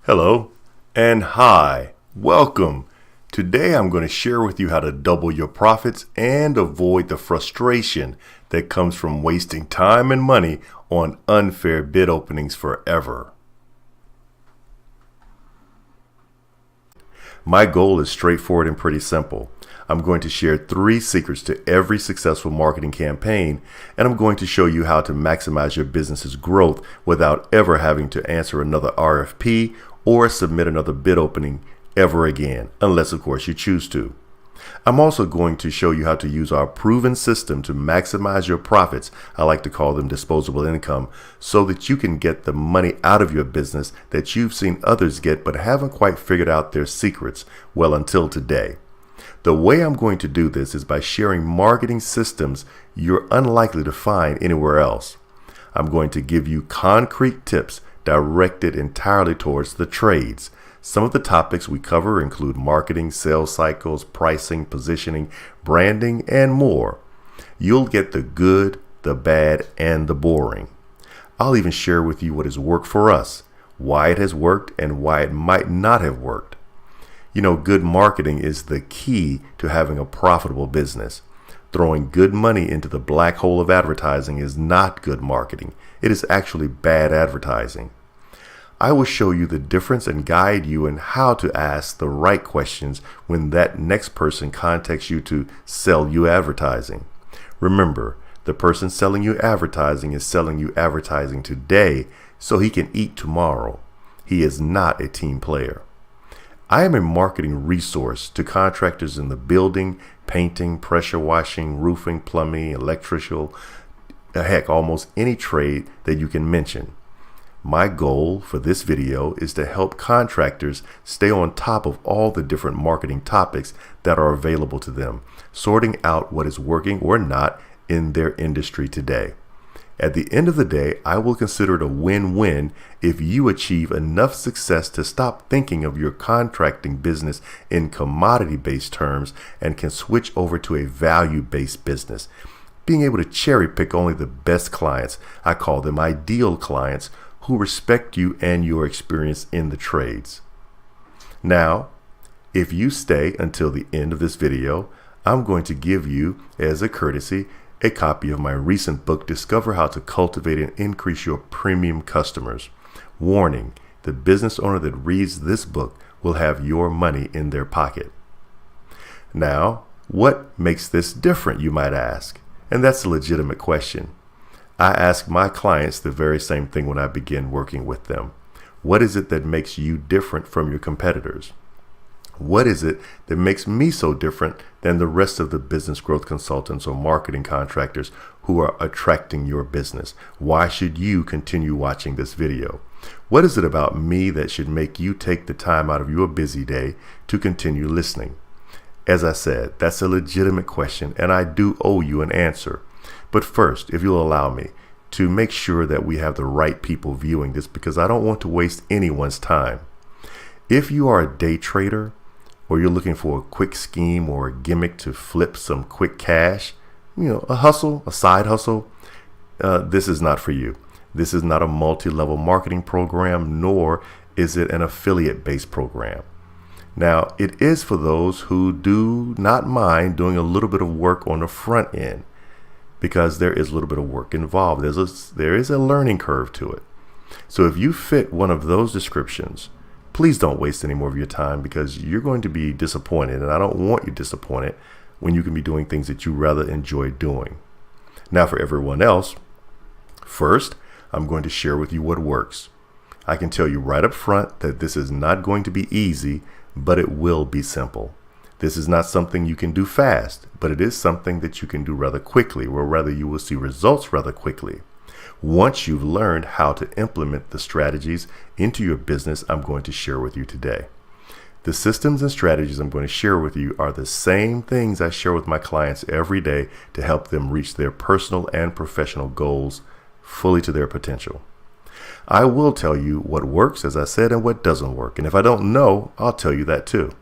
Hello and hi, welcome. Today I'm going to share with you how to double your profits and avoid the frustration that comes from wasting time and money on unfair bid openings forever. My goal is straightforward and pretty simple. I'm going to share 3 secrets to every successful marketing campaign, and I'm going to show you how to maximize your business's growth without ever having to answer another RFP or submit another bid opening ever again, unless of course you choose to. I'm also going to show you how to use our proven system to maximize your profits. I like to call them disposable income, so that you can get the money out of your business that you've seen others get but haven't quite figured out their secrets, well, until today. The way I'm going to do this is by sharing marketing systems you're unlikely to find anywhere else. I'm going to give you concrete tips directed entirely towards the trades. Some of the topics we cover include marketing, sales cycles, pricing, positioning, branding, and more. You'll get the good, the bad, and the boring. I'll even share with you what has worked for us, why it has worked, and why it might not have worked. You know, good marketing is the key to having a profitable business. Throwing good money into the black hole of advertising is not good marketing. It is actually bad advertising. I will show you the difference and guide you in how to ask the right questions when that next person contacts you to sell you advertising. Remember, the person selling you advertising is selling you advertising today so he can eat tomorrow. He is not a team player. I am a marketing resource to contractors in the building, painting, pressure washing, roofing, plumbing, electrical, heck, almost any trade that you can mention. My goal for this video is to help contractors stay on top of all the different marketing topics that are available to them, sorting out what is working or not in their industry today. At the end of the day, I will consider it a win-win if you achieve enough success to stop thinking of your contracting business in commodity-based terms and can switch over to a value-based business. Being able to cherry pick only the best clients, I call them ideal clients, who respect you and your experience in the trades. Now, if you stay until the end of this video, I'm going to give you, as a courtesy, a copy of my recent book, Discover How to Cultivate and Increase Your Premium Customers. Warning, the business owner that reads this book will have your money in their pocket. Now, what makes this different, you might ask? And that's a legitimate question. I ask my clients the very same thing when I begin working with them. What is it that makes you different from your competitors? What is it that makes me so different than the rest of the business growth consultants or marketing contractors who are attracting your business? Why should you continue watching this video? What is it about me that should make you take the time out of your busy day to continue listening? As I said, that's a legitimate question, and I do owe you an answer. But first, if you'll allow me to make sure that we have the right people viewing this, because I don't want to waste anyone's time. If you are a day trader, or you're looking for a quick scheme or a gimmick to flip some quick cash, a hustle, a side hustle, this is not for you. This is not a multi-level marketing program, nor is it an affiliate-based program. Now, it is for those who do not mind doing a little bit of work on the front end, because there is a little bit of work involved. There is a learning curve to it. So if you fit one of those descriptions, please don't waste any more of your time, because you're going to be disappointed, and I don't want you disappointed when you can be doing things that you rather enjoy doing. Now, for everyone else, first, I'm going to share with you what works. I can tell you right up front that this is not going to be easy, but it will be simple. This is not something you can do fast, but it is something that you can do rather quickly, or rather you will see results rather quickly. Once you've learned how to implement the strategies into your business I'm going to share with you today. The systems and strategies I'm going to share with you are the same things I share with my clients every day to help them reach their personal and professional goals fully to their potential. I will tell you what works, as I said, and what doesn't work. And if I don't know, I'll tell you that too.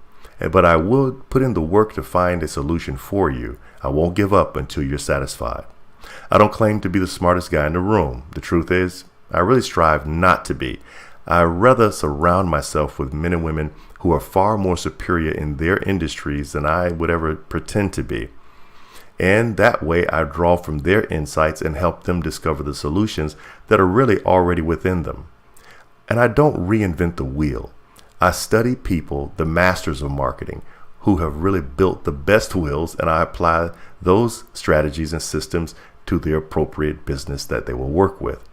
But I will put in the work to find a solution for you. I won't give up until you're satisfied. I don't claim to be the smartest guy in the room. The truth is, I really strive not to be. I rather surround myself with men and women who are far more superior in their industries than I would ever pretend to be. And that way I draw from their insights and help them discover the solutions that are really already within them. And I don't reinvent the wheel. I study people, the masters of marketing, who have really built the best wheels, and I apply those strategies and systems to the appropriate business that they will work with.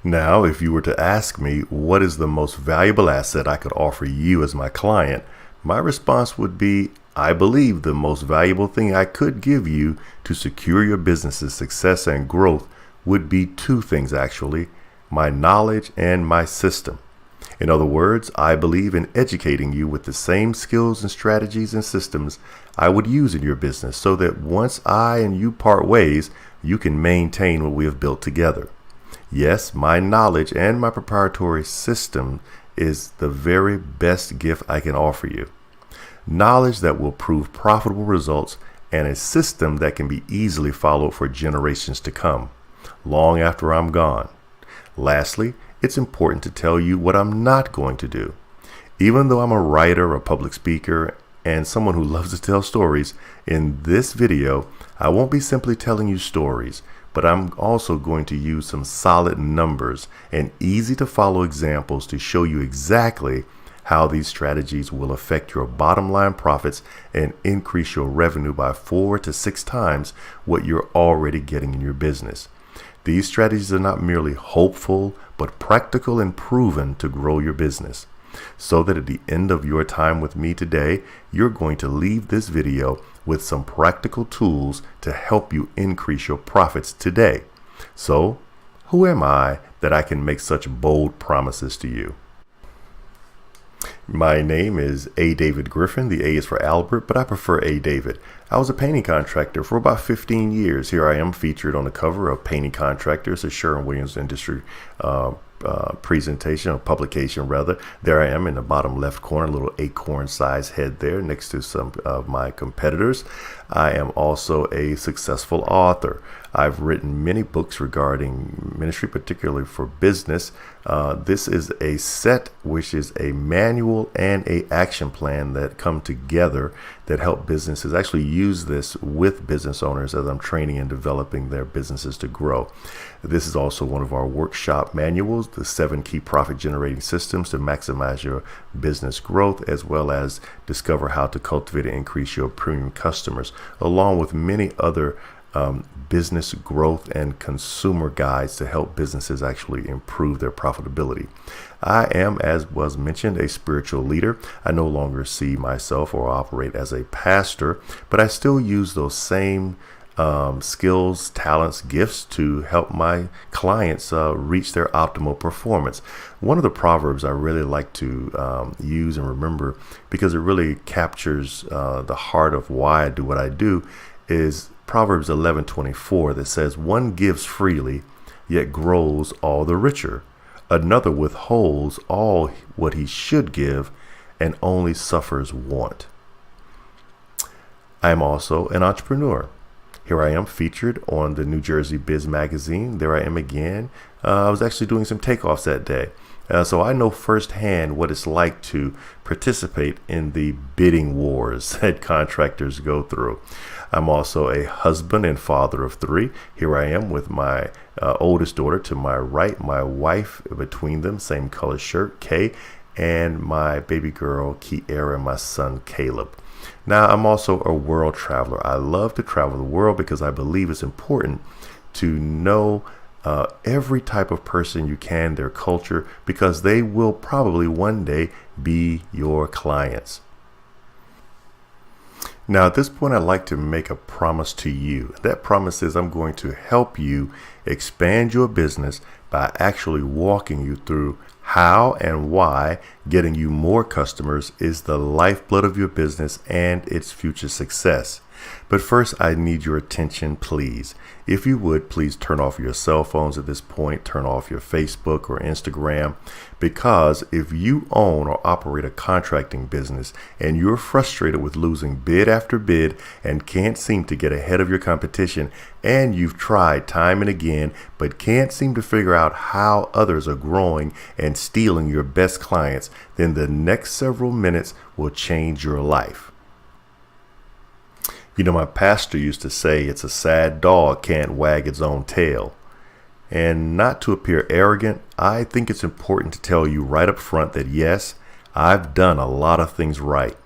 Now, if you were to ask me what is the most valuable asset I could offer you as my client, my response would be, I believe the most valuable thing I could give you to secure your business's success and growth would be two things actually, my knowledge and my system. In other words, I believe in educating you with the same skills and strategies and systems I would use in your business so that once I and you part ways, you can maintain what we have built together. Yes, my knowledge and my proprietary system is the very best gift I can offer you. Knowledge that will prove profitable results and a system that can be easily followed for generations to come, long after I'm gone. Lastly, it's important to tell you what I'm not going to do. Even though I'm a writer, a public speaker, and someone who loves to tell stories, in this video, I won't be simply telling you stories, but I'm also going to use some solid numbers and easy to follow examples to show you exactly how these strategies will affect your bottom line profits and increase your revenue by 4 to 6 times what you're already getting in your business. These strategies are not merely hopeful, but practical and proven to grow your business. So that at the end of your time with me today, you're going to leave this video with some practical tools to help you increase your profits today. So, who am I that I can make such bold promises to you? My name is A. David Griffin. The A is for Albert, but I prefer A. David. I was a painting contractor for about 15 years. Here I am featured on the cover of Painting Contractors, a Sherwin-Williams industry presentation or publication rather. There I am in the bottom left corner, a little acorn-sized head there next to some of my competitors. I am also a successful author. I've written many books regarding ministry, particularly for business. This is a set which is a manual and a action plan that come together that help businesses actually use this with business owners as I'm training and developing their businesses to grow. This is also one of our workshop manuals, the 7 key profit generating systems to maximize your business growth, as well as discover how to cultivate and increase your premium customers, along with many other business growth and consumer guides to help businesses actually improve their profitability. I am, as was mentioned, a spiritual leader. I no longer see myself or operate as a pastor, but I still use those same skills, talents, gifts to help my clients reach their optimal performance. One of the proverbs I really like to use and remember, because it really captures the heart of why I do what I do, is Proverbs 11:24 that says, "One gives freely, yet grows all the richer. Another withholds all what he should give and only suffers want." I am also an entrepreneur. Here I am featured on the New Jersey Biz magazine. There I am again. I was actually doing some takeoffs that day. So I know firsthand what it's like to participate in the bidding wars that contractors go through. I'm also a husband and father of 3. Here I am with my oldest daughter to my right, my wife between them, same color shirt, Kay, and my baby girl, Kiara, and my son, Caleb. Now, I'm also a world traveler. I love to travel the world because I believe it's important to know every type of person you can, their culture, because they will probably one day be your clients. Now, at this point, I'd like to make a promise to you. That promise is I'm going to help you expand your business by actually walking you through how and why getting you more customers is the lifeblood of your business and its future success. But first, I need your attention, please. If you would, please turn off your cell phones at this point, turn off your Facebook or Instagram, because if you own or operate a contracting business and you're frustrated with losing bid after bid and can't seem to get ahead of your competition, and you've tried time and again but can't seem to figure out how others are growing and stealing your best clients, then the next several minutes will change your life. You know, my pastor used to say it's a sad dog can't wag its own tail. And not to appear arrogant, I think it's important to tell you right up front that yes, I've done a lot of things right.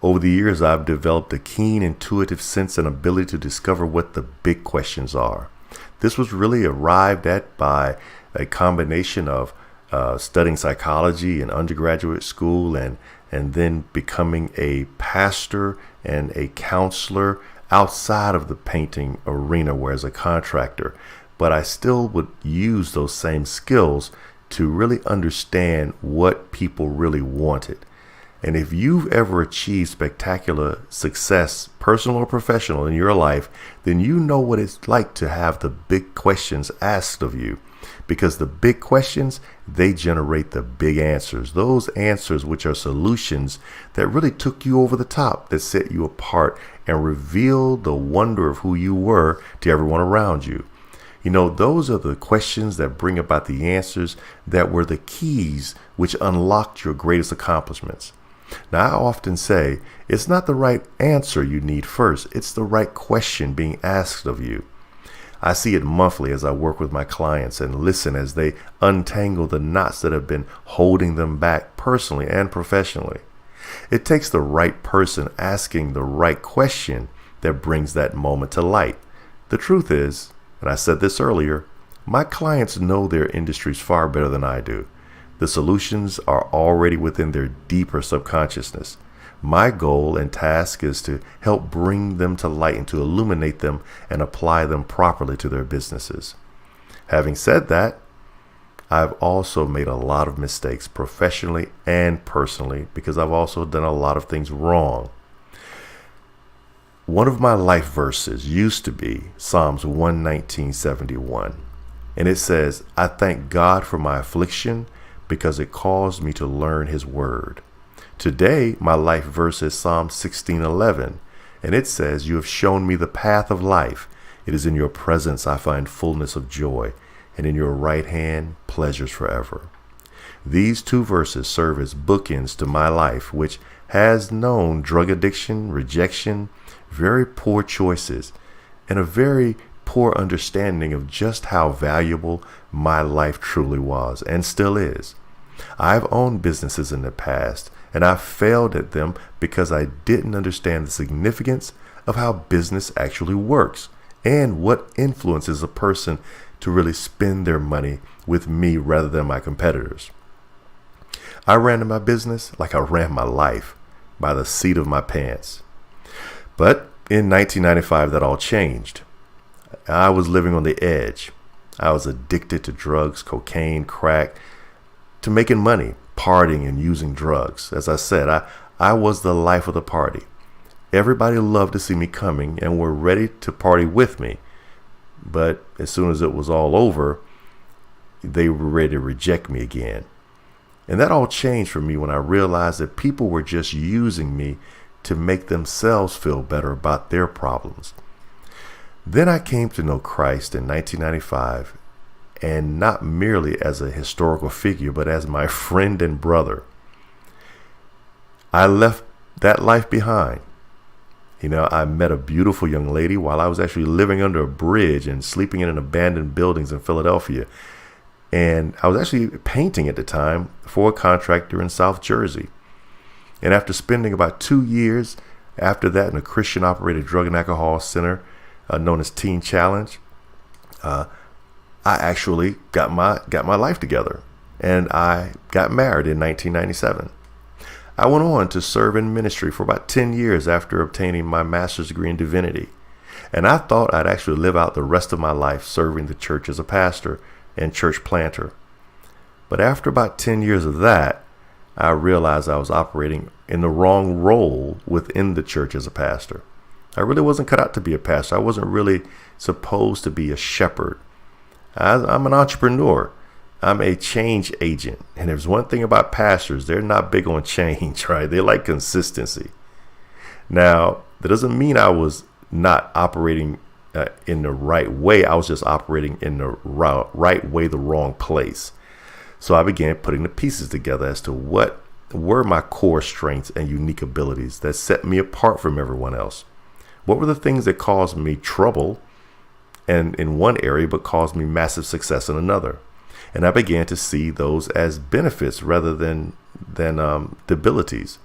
Over the years, I've developed a keen intuitive sense and ability to discover what the big questions are. This was really arrived at by a combination of studying psychology in undergraduate school and then becoming a pastor and a counselor outside of the painting arena, where as a contractor. But I still would use those same skills to really understand what people really wanted. And if you've ever achieved spectacular success, personal or professional, in your life, then you know what it's like to have the big questions asked of you. Because the big questions, they generate the big answers. Those answers which are solutions that really took you over the top, that set you apart and revealed the wonder of who you were to everyone around you. You know, those are the questions that bring about the answers that were the keys which unlocked your greatest accomplishments. Now, I often say it's not the right answer you need first. It's the right question being asked of you. I see it monthly as I work with my clients and listen as they untangle the knots that have been holding them back personally and professionally. It takes the right person asking the right question that brings that moment to light. The truth is, and I said this earlier, my clients know their industries far better than I do. The solutions are already within their deeper subconsciousness. My goal and task is to help bring them to light and to illuminate them and apply them properly to their businesses. Having said that, I've also made a lot of mistakes professionally and personally because I've also done a lot of things wrong. One of my life verses used to be Psalms 119:71, and it says, "I thank God for my affliction because it caused me to learn his word." Today, my life verse is Psalm 16:11, and it says, "You have shown me the path of life. It is in your presence I find fullness of joy, and in your right hand pleasures forever." These two verses serve as bookends to my life, which has known drug addiction, rejection, very poor choices, and a very poor understanding of just how valuable my life truly was and still is. I've owned businesses in the past, and I failed at them because I didn't understand the significance of how business actually works and what influences a person to really spend their money with me rather than my competitors. I ran my business like I ran my life, by the seat of my pants. But in 1995, that all changed. I was living on the edge. I was addicted to drugs, cocaine, crack, to making money, partying and using drugs. As I said, I was the life of the party. Everybody loved to see me coming and were ready to party with me. But as soon as it was all over, they were ready to reject me again. And that all changed for me when I realized that people were just using me to make themselves feel better about their problems. Then I came to know Christ in 1995, and not merely as a historical figure, but as my friend and brother. I left that life behind. You know, I met a beautiful young lady while I was actually living under a bridge and sleeping in abandoned buildings in Philadelphia. And I was actually painting at the time for a contractor in South Jersey. And after spending about 2 years after that in a Christian-operated drug and alcohol center known as Teen Challenge, I actually got my life together, and I got married in 1997. I went on to serve in ministry for about 10 years after obtaining my master's degree in divinity. And I thought I'd actually live out the rest of my life serving the church as a pastor and church planter. But after about 10 years of that, I realized I was operating in the wrong role within the church as a pastor. I really wasn't cut out to be a pastor. I wasn't really supposed to be a shepherd. I'm an entrepreneur. I'm a change agent. And there's one thing about pastors, they're not big on change, right? They like consistency. Now, that doesn't mean I was not operating in the right way. I was just operating in the right way, the wrong place. So I began putting the pieces together as to what were my core strengths and unique abilities that set me apart from everyone else. What were the things that caused me trouble and in one area, but caused me massive success in another? And I began to see those as benefits rather than debilities.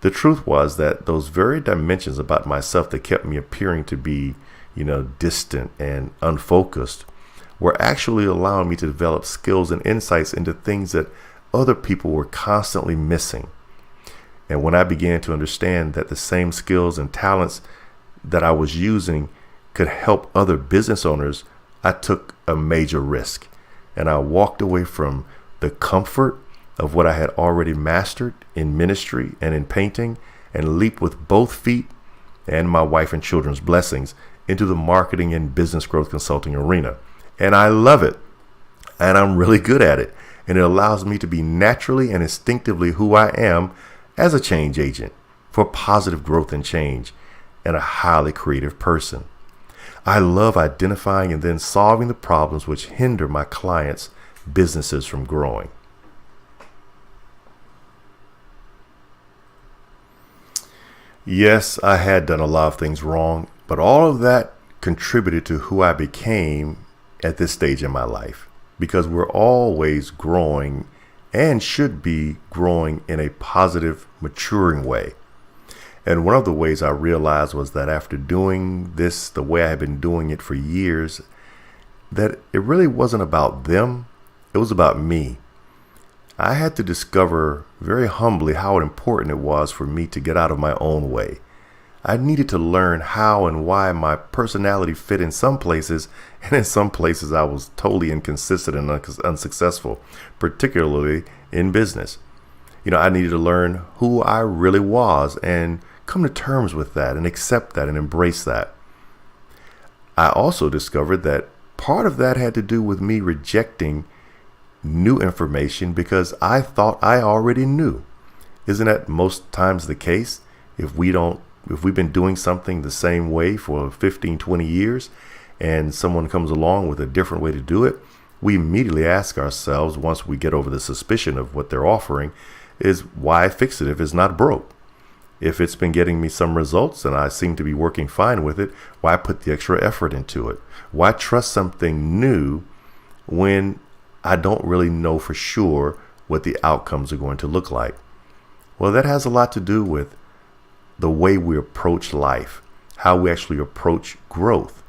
The truth was that those very dimensions about myself that kept me appearing to be, distant and unfocused were actually allowing me to develop skills and insights into things that other people were constantly missing. And when I began to understand that the same skills and talents that I was using could help other business owners, I took a major risk. And I walked away from the comfort of what I had already mastered in ministry and in painting and leaped with both feet and my wife and children's blessings into the marketing and business growth consulting arena. And I love it. And I'm really good at it. And it allows me to be naturally and instinctively who I am as a change agent for positive growth and change and a highly creative person. I love identifying and then solving the problems which hinder my clients' businesses from growing. Yes, I had done a lot of things wrong, but all of that contributed to who I became at this stage in my life, because we're always growing and should be growing in a positive, maturing way. And one of the ways I realized was that after doing this the way I had been doing it for years, that it really wasn't about them. It was about me. I had to discover very humbly how important it was for me to get out of my own way. I needed to learn how and why my personality fit in some places, and in some places I was totally inconsistent and unsuccessful, particularly in business. I needed to learn who I really was and come to terms with that and accept that and embrace that. I also discovered that part of that had to do with me rejecting new information because I thought I already knew. Isn't that most times the case? If we've been doing something the same way for 15, 20 years and someone comes along with a different way to do it, we immediately ask ourselves, once we get over the suspicion of what they're offering, is why fix it if it's not broke? If it's been getting me some results and I seem to be working fine with it, why put the extra effort into it? Why trust something new when I don't really know for sure what the outcomes are going to look like? Well, that has a lot to do with the way we approach life, how we actually approach growth.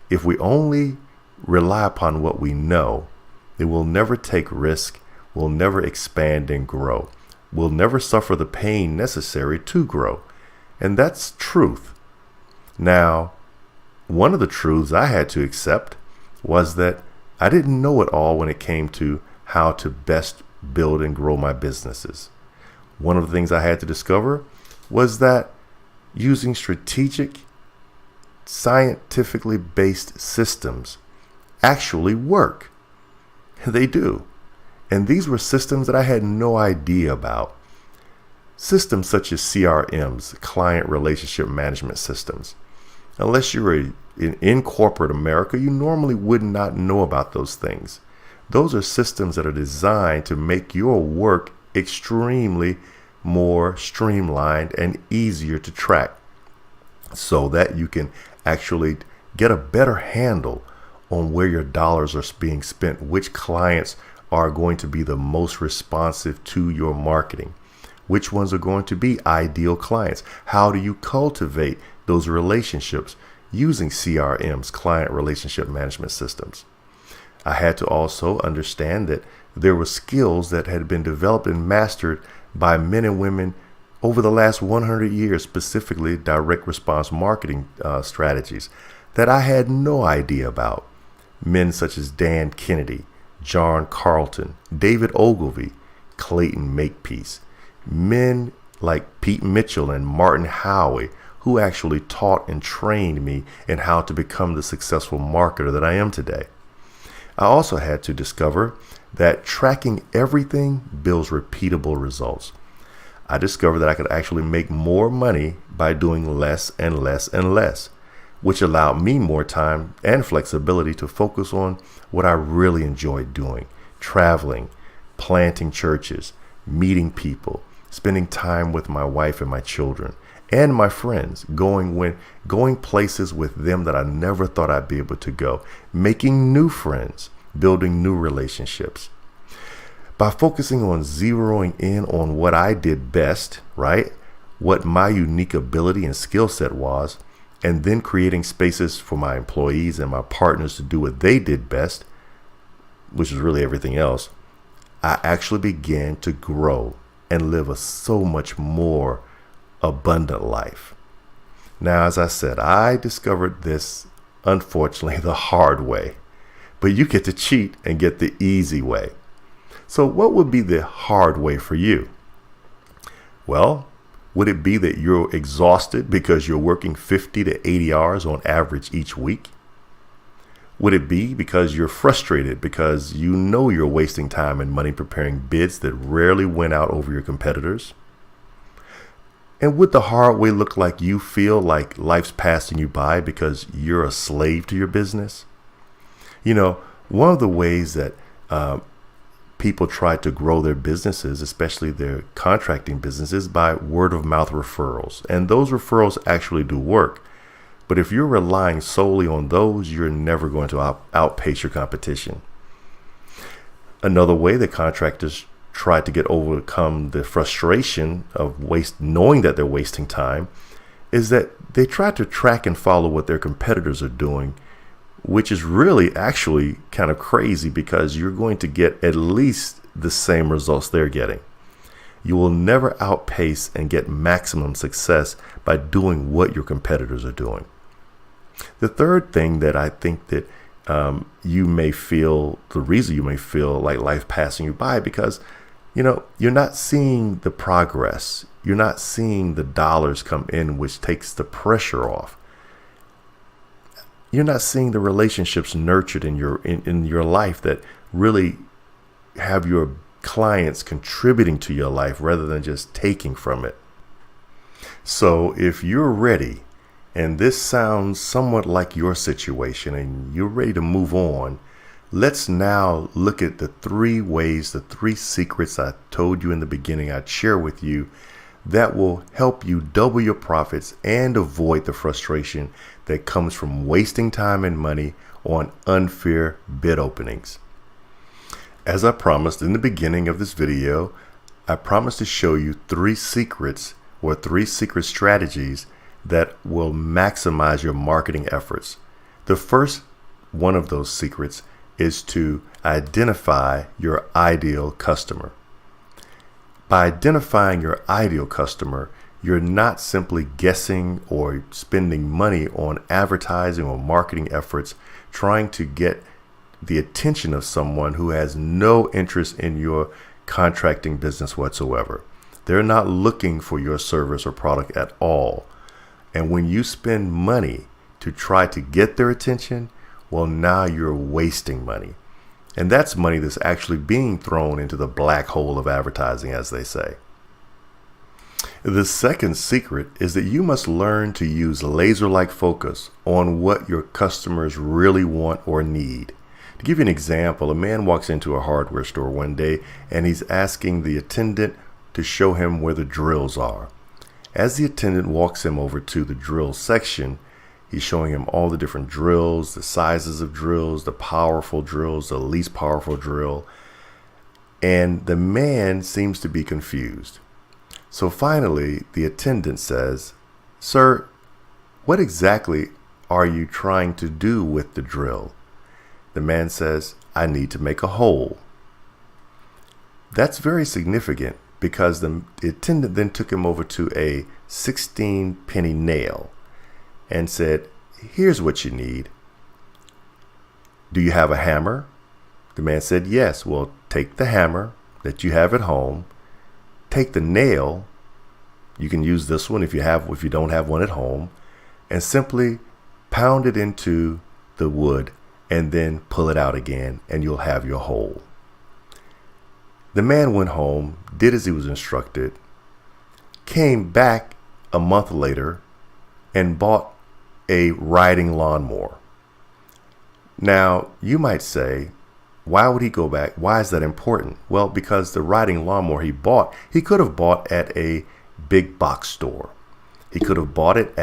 If we only rely upon what we know, then we'll never take risk, we'll never expand and grow. We'll never suffer the pain necessary to grow. And that's truth. Now, one of the truths I had to accept was that I didn't know it all when it came to how to best build and grow my businesses. One of the things I had to discover was that using strategic, scientifically based systems actually work. They do. And these were systems that I had no idea about. Systems such as CRMs, client relationship management systems. Unless you're in corporate America, you normally would not know about those things. Those are systems that are designed to make your work extremely more streamlined and easier to track so that you can actually get a better handle on where your dollars are being spent, which clients are going to be the most responsive to your marketing, which ones are going to be ideal clients. How do you cultivate those relationships using CRMs, client relationship management systems? I had to also understand that there were skills that had been developed and mastered by men and women over the last 100 years, specifically direct response marketing strategies that I had no idea about. Men such as Dan Kennedy, John Carlton, David Ogilvy, Clayton Makepeace, men like Pete Mitchell and Martin Howey, who actually taught and trained me in how to become the successful marketer that I am today. I also had to discover that tracking everything builds repeatable results. I discovered that I could actually make more money by doing less and less and less, which allowed me more time and flexibility to focus on what I really enjoyed doing: traveling, planting churches, meeting people, spending time with my wife and my children and my friends, going places with them that I never thought I'd be able to go, making new friends, building new relationships. By focusing on zeroing in on what I did best, right? What my unique ability and skill set was, and then creating spaces for my employees and my partners to do what they did best, which is really everything else, I actually began to grow and live a so much more abundant life. Now, as I said, I discovered this, unfortunately, the hard way, but you get to cheat and get the easy way. So what would be the hard way for you? Well, would it be that you're exhausted because you're working 50 to 80 hours on average each week? Would it be because you're frustrated because you know you're wasting time and money preparing bids that rarely went out over your competitors? And would the hard way look like you feel like life's passing you by because you're a slave to your business? You know, one of the ways that people try to grow their businesses, especially their contracting businesses, by word of mouth referrals. And those referrals actually do work. But if you're relying solely on those, you're never going to outpace your competition. Another way that contractors try to overcome the frustration of knowing that they're wasting time is that they try to track and follow what their competitors are doing, which is really actually kind of crazy because you're going to get at least the same results they're getting. You will never outpace and get maximum success by doing what your competitors are doing. The third thing that I think that you may feel, the reason you may feel like life passing you by, because you're not seeing the progress. You're not seeing the dollars come in, which takes the pressure off. You're not seeing the relationships nurtured in your life that really have your clients contributing to your life rather than just taking from it. So if you're ready, and this sounds somewhat like your situation, and you're ready to move on, let's now look at the three secrets I told you in the beginning I'd share with you that will help you double your profits and avoid the frustration that comes from wasting time and money on unfair bid openings. As I promised in the beginning of this video, I promised to show you three secret strategies that will maximize your marketing efforts. The first one of those secrets is to identify your ideal customer. By identifying your ideal customer, you're not simply guessing or spending money on advertising or marketing efforts trying to get the attention of someone who has no interest in your contracting business whatsoever. They're not looking for your service or product at all. And when you spend money to try to get their attention, well, now you're wasting money. And that's money that's actually being thrown into the black hole of advertising, as they say. The second secret is that you must learn to use laser-like focus on what your customers really want or need. To give you an example, a man walks into a hardware store one day and he's asking the attendant to show him where the drills are. As the attendant walks him over to the drill section, he's showing him all the different drills, the sizes of drills, the powerful drills, the least powerful drill, and the man seems to be confused. So finally, the attendant says, "Sir, what exactly are you trying to do with the drill?" The man says, "I need to make a hole." That's very significant because the attendant then took him over to a 16-penny nail and said, "Here's what you need. Do you have a hammer?" The man said, "Yes." "Well, take the hammer that you have at home, take the nail, You can use this one if you don't have one at home, and simply pound it into the wood and then pull it out again, and you'll have your hole. The man went home, did as he was instructed, came back a month later and bought a riding lawnmower. Now, you might say, why would he go back? Why is that important? Well, because the riding lawnmower he could have bought at a big box store. He could have bought it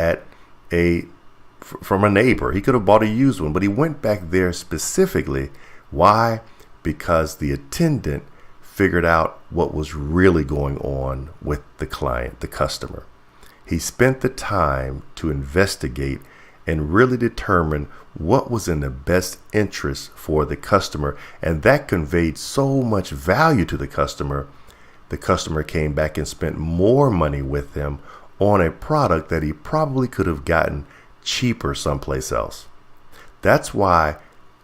from a neighbor. He could have bought a used one, but he went back there specifically. Why? Because the attendant figured out what was really going on with the client, the customer. He spent the time to investigate and really determine what was in the best interest for the customer, and that conveyed so much value to the customer. The customer came back and spent more money with him on a product that he probably could have gotten cheaper someplace else. That's why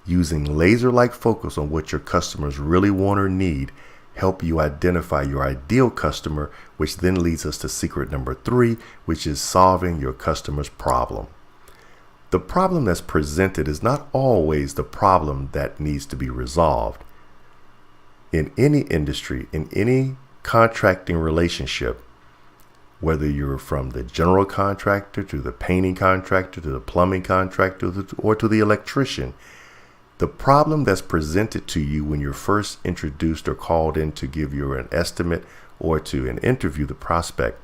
using laser-like focus on what your customers really want or need help you identify your ideal customer, which then leads us to secret number 3, which is solving your customer's problem. The problem that's presented is not always the problem that needs to be resolved. In any industry, in any contracting relationship, whether you're from the general contractor to the painting contractor to the plumbing contractor or to the electrician, the problem that's presented to you when you're first introduced or called in to give you an estimate or to interview the prospect,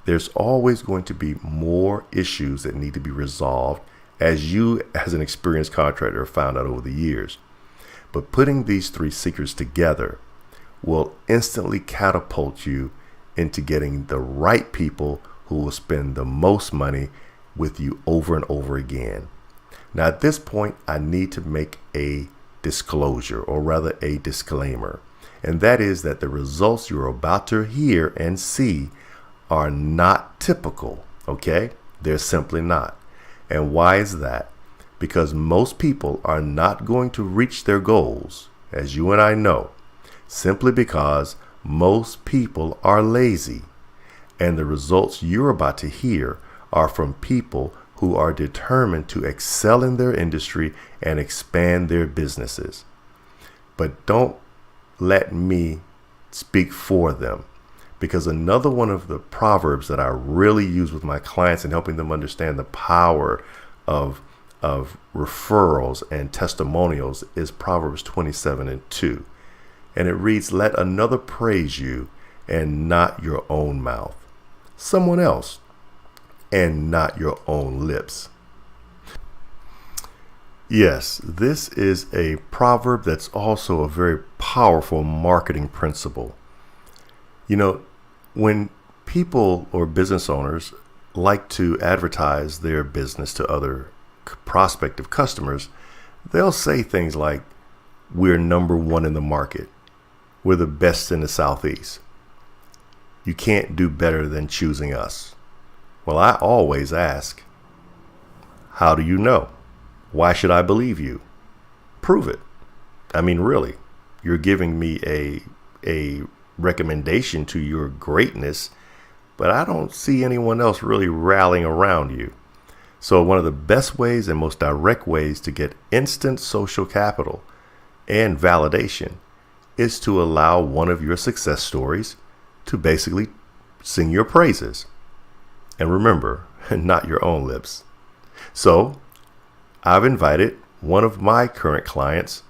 there's always going to be more issues that need to be resolved, as you as an experienced contractor have found out over the years. But putting these 3 secrets together will instantly catapult you into getting the right people who will spend the most money with you over and over again. Now, at this point, I need to make a disclosure, or rather a disclaimer, and that is that the results you're about to hear and see are not typical, okay? They're simply not. And why is that? Because most people are not going to reach their goals, as you and I know, simply because most people are lazy. And the results you're about to hear are from people who are determined to excel in their industry and expand their businesses. But don't let me speak for them, because another one of the proverbs that I really use with my clients in helping them understand the power of referrals and testimonials is Proverbs 27:2. And it reads, "Let another praise you and not your own mouth, someone else and not your own lips." Yes, this is a proverb that's also a very powerful marketing principle. You know, when people or business owners like to advertise their business to other prospective customers, they'll say things like, "We're number 1 in the market. We're the best in the Southeast. You can't do better than choosing us." Well, I always ask, how do you know? Why should I believe you? Prove it. I mean, really, you're giving me a recommendation to your greatness, but I don't see anyone else really rallying around you. So one of the best ways and most direct ways to get instant social capital and validation is to allow one of your success stories to basically sing your praises. And remember, not your own lips. So I've invited one of my current clients,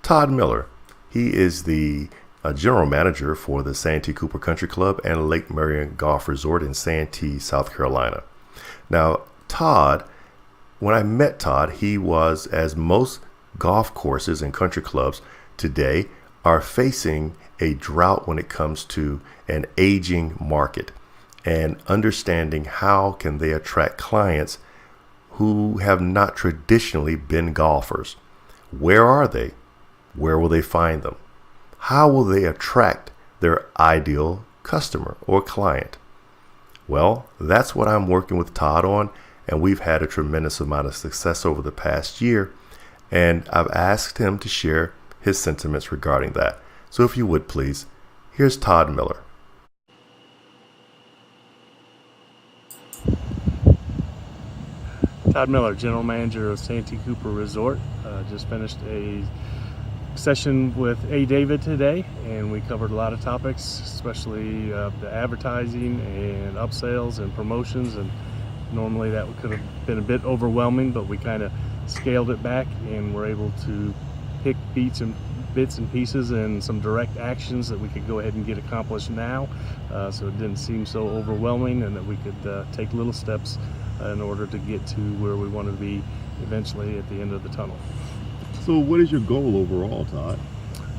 Todd Miller. He is the general manager for the Santee Cooper Country Club and Lake Marion Golf Resort in Santee, South Carolina. Now, Todd, when I met Todd, he was, as most golf courses and country clubs today are facing a drought when it comes to an aging market and understanding how can they attract clients who have not traditionally been golfers. Where are they? Where will they find them? How will they attract their ideal customer or client? Well, that's what I'm working with Todd on, and we've had a tremendous amount of success over the past year, and I've asked him to share his sentiments regarding that. So if you would please, here's Todd Miller. Todd Miller, General Manager of Santee Cooper Resort. Just finished a session with A. David today, and we covered a lot of topics, especially the advertising and upsells and promotions. And normally that could have been a bit overwhelming, but we kind of scaled it back and were able to pick bits and pieces and some direct actions that we could go ahead and get accomplished now, so it didn't seem so overwhelming, and that we could take little steps in order to get to where we want to be eventually at the end of the tunnel. So what is your goal overall, Todd?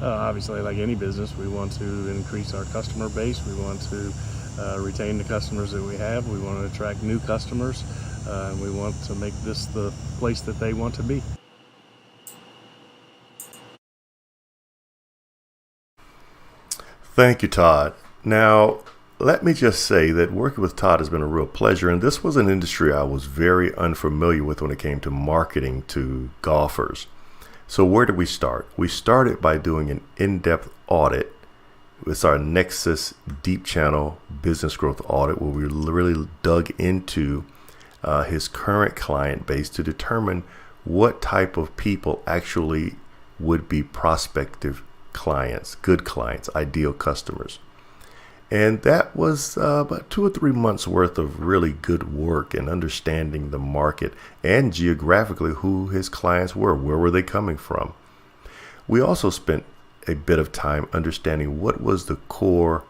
Obviously, like any business, we want to increase our customer base. We want to retain the customers that we have. We want to attract new customers, and we want to make this the place that they want to be. Thank you, Todd. Now, let me just say that working with Todd has been a real pleasure, and this was an industry I was very unfamiliar with when it came to marketing to golfers. So where did we start? We started by doing an in-depth audit. It's our Nexus Deep Channel Business Growth Audit, where we really dug into his current client base to determine what type of people actually would be prospective clients, good clients, ideal customers. And that was about 2 or 3 months worth of really good work and understanding the market and geographically who his clients were, where were they coming from. We also spent a bit of time understanding what was the core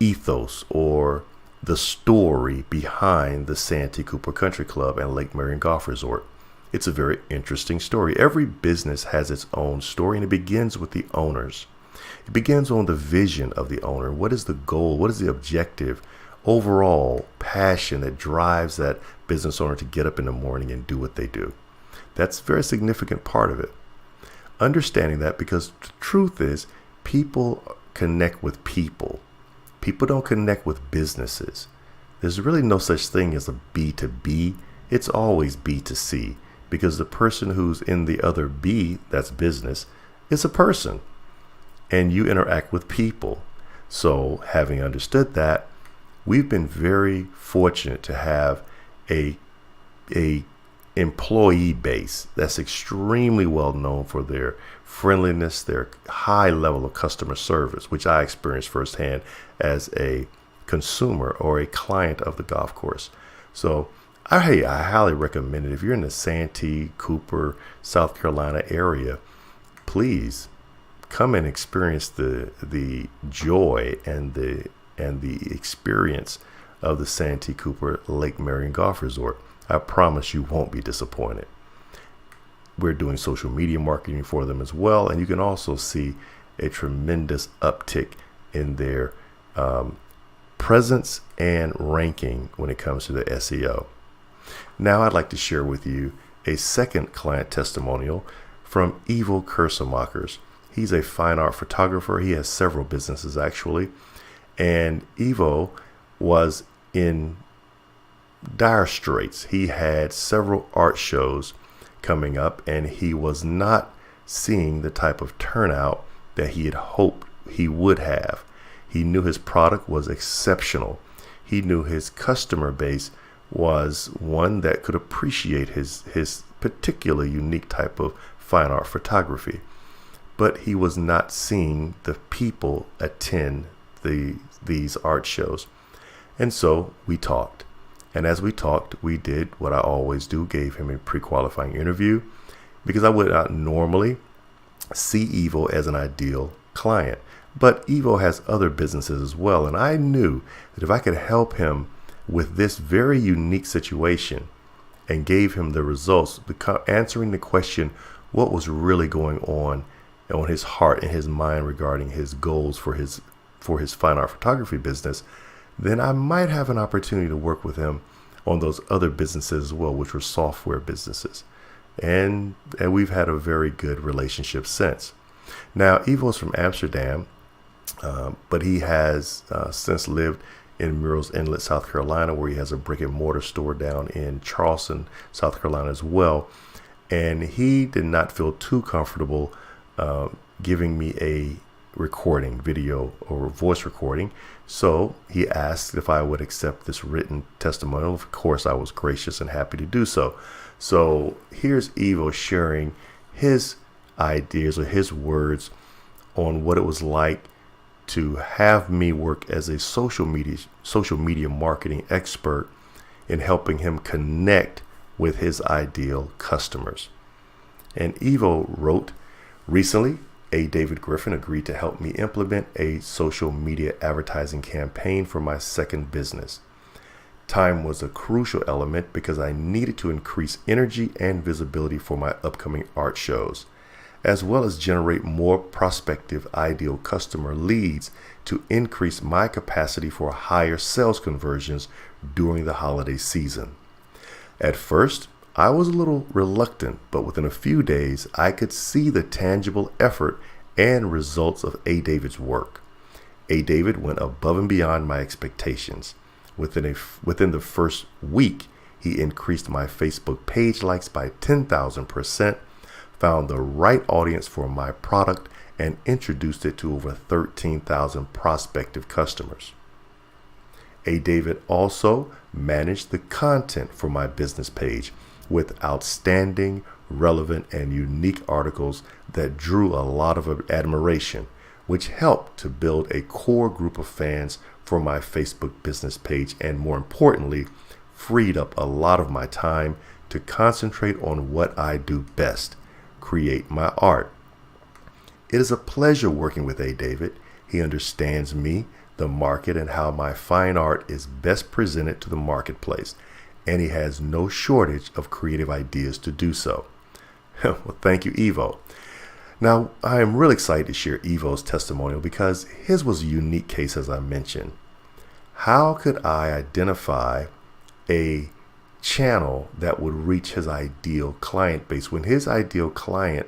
ethos or the story behind the Santee Cooper Country Club and Lake Marion Golf Resort. It's a very interesting story. Every business has its own story, and it begins with the owners. It begins on the vision of the owner. What is the goal? What is the objective? Overall passion that drives that business owner to get up in the morning and do what they do. That's a very significant part of it. Understanding that, because the truth is, people connect with people. People don't connect with businesses. There's really no such thing as a B2B. It's always B2C, because the person who's in the other B, that's business, is a person. And you interact with people. So having understood that, we've been very fortunate to have a employee base that's extremely well known for their friendliness, their high level of customer service, which I experienced firsthand as a consumer or a client of the golf course. So I highly recommend it. If you're in the Santee, Cooper, South Carolina area, please come and experience the joy and the experience of the Santee Cooper Lake Marion Golf Resort. I promise you won't be disappointed. We're doing social media marketing for them as well, and you can also see a tremendous uptick in their presence and ranking when it comes to the SEO. Now I'd like to share with you a second client testimonial from Ivo Kersemakers. He's a fine art photographer. He has several businesses actually. And Ivo was in dire straits. He had several art shows coming up, and he was not seeing the type of turnout that he had hoped he would have. He knew his product was exceptional. He knew his customer base was one that could appreciate his particular unique type of fine art photography. But he was not seeing the people attend these art shows. And so we talked. And as we talked, we did what I always do, gave him a pre-qualifying interview, because I would not normally see Ivo as an ideal client. But Ivo has other businesses as well. And I knew that if I could help him with this very unique situation and gave him the results, answering the question, what was really going on his heart and his mind regarding his goals for his fine art photography business, then I might have an opportunity to work with him on those other businesses as well, which were software businesses. And we've had a very good relationship since. Now, Ivo's from Amsterdam, but he has since lived in Murrells Inlet, South Carolina, where he has a brick and mortar store down in Charleston, South Carolina as well. And he did not feel too comfortable giving me recording, video or voice recording. So he asked if I would accept this written testimonial. Of course, I was gracious and happy to do so. So here's Evo sharing his ideas or his words on what it was like to have me work as a social media marketing expert in helping him connect with his ideal customers. And Evo wrote, recently, A. David Griffin agreed to help me implement a social media advertising campaign for my second business. Time was a crucial element because I needed to increase energy and visibility for my upcoming art shows, as well as generate more prospective ideal customer leads to increase my capacity for higher sales conversions during the holiday season. At first, I was a little reluctant, but within a few days, I could see the tangible effort and results of A. David's work. A. David went above and beyond my expectations. Within the first week, he increased my Facebook page likes by 10,000%, found the right audience for my product, and introduced it to over 13,000 prospective customers. A. David also managed the content for my business page with outstanding, relevant, and unique articles that drew a lot of admiration, which helped to build a core group of fans for my Facebook business page, and more importantly, freed up a lot of my time to concentrate on what I do best, create my art. It is a pleasure working with A. David. He understands me, the market, and how my fine art is best presented to the marketplace, and he has no shortage of creative ideas to do so. Well, thank you, Evo. Now, I am really excited to share Evo's testimonial because his was a unique case, as I mentioned. How could I identify a channel that would reach his ideal client base when his ideal client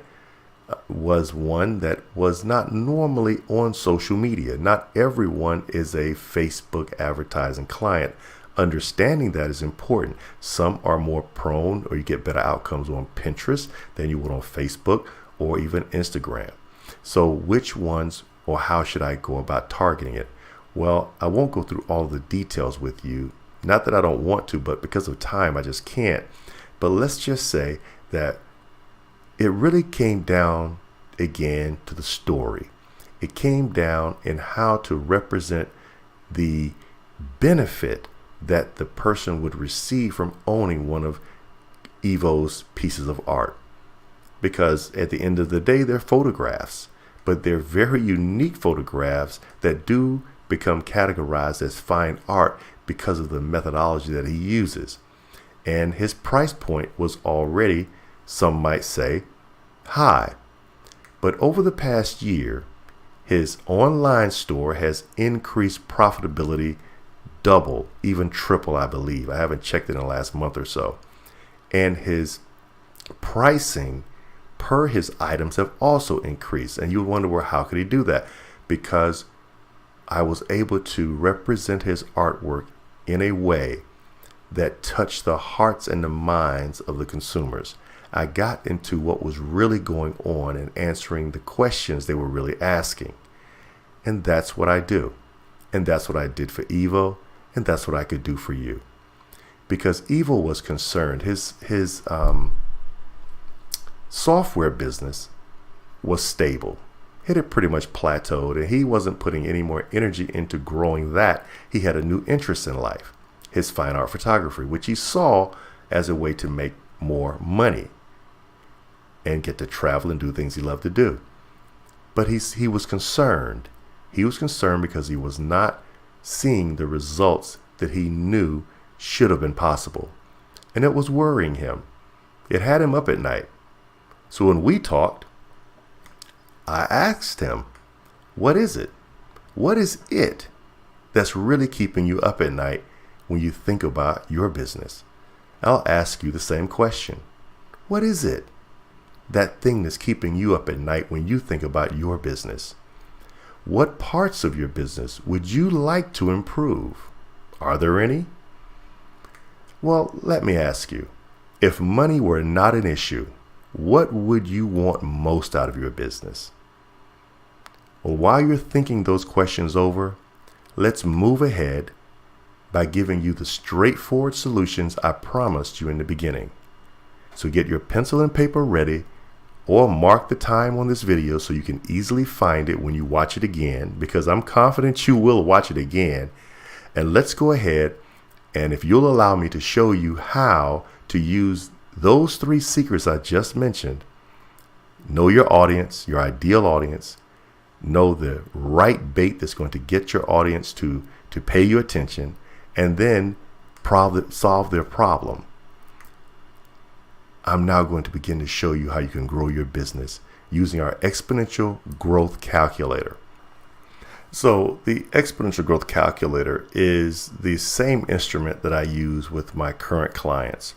was one that was not normally on social media? Not everyone is a Facebook advertising client. Understanding that is important. Some are more prone, or you get better outcomes on Pinterest than you would on Facebook or even Instagram. So which ones, or how should I go about targeting it? Well, I won't go through all the details with you. Not that I don't want to, but because of time, I just can't. But let's just say that it really came down again to the story. It came down in how to represent the benefit that the person would receive from owning one of Evo's pieces of art. Because at the end of the day, they're photographs, but they're very unique photographs that do become categorized as fine art because of the methodology that he uses. And his price point was already, some might say, high. But over the past year, his online store has increased profitability double, even triple, I believe. I haven't checked it in the last month or so. And his pricing per his items have also increased. And you would wonder, well, how could he do that? Because I was able to represent his artwork in a way that touched the hearts and the minds of the consumers. I got into what was really going on and answering the questions they were really asking. And that's what I do. And that's what I did for Evo. And that's what I could do for you. Because Evo was concerned, his software business was stable. It had pretty much plateaued, and he wasn't putting any more energy into growing that. He had a new interest in life, his fine art photography, which he saw as a way to make more money and get to travel and do things he loved to do. But he was concerned. He was concerned because he was not seeing the results that he knew should have been possible. And it was worrying him. It had him up at night. So when we talked, I asked him, what is it? What is it that's really keeping you up at night when you think about your business? I'll ask you the same question. What is it? That thing that's keeping you up at night when you think about your business? What parts of your business would you like to improve? Are there any? Well, let me ask you, if money were not an issue, what would you want most out of your business? Well, while you're thinking those questions over, let's move ahead by giving you the straightforward solutions I promised you in the beginning. So get your pencil and paper ready, or mark the time on this video so you can easily find it when you watch it again, because I'm confident you will watch it again. And let's go ahead, and if you'll allow me to show you how to use those 3 secrets I just mentioned. Know your audience, your ideal audience. Know the right bait that's going to get your audience to pay you attention, and then solve their problem. I'm now going to begin to show you how you can grow your business using our exponential growth calculator. So the exponential growth calculator is the same instrument that I use with my current clients.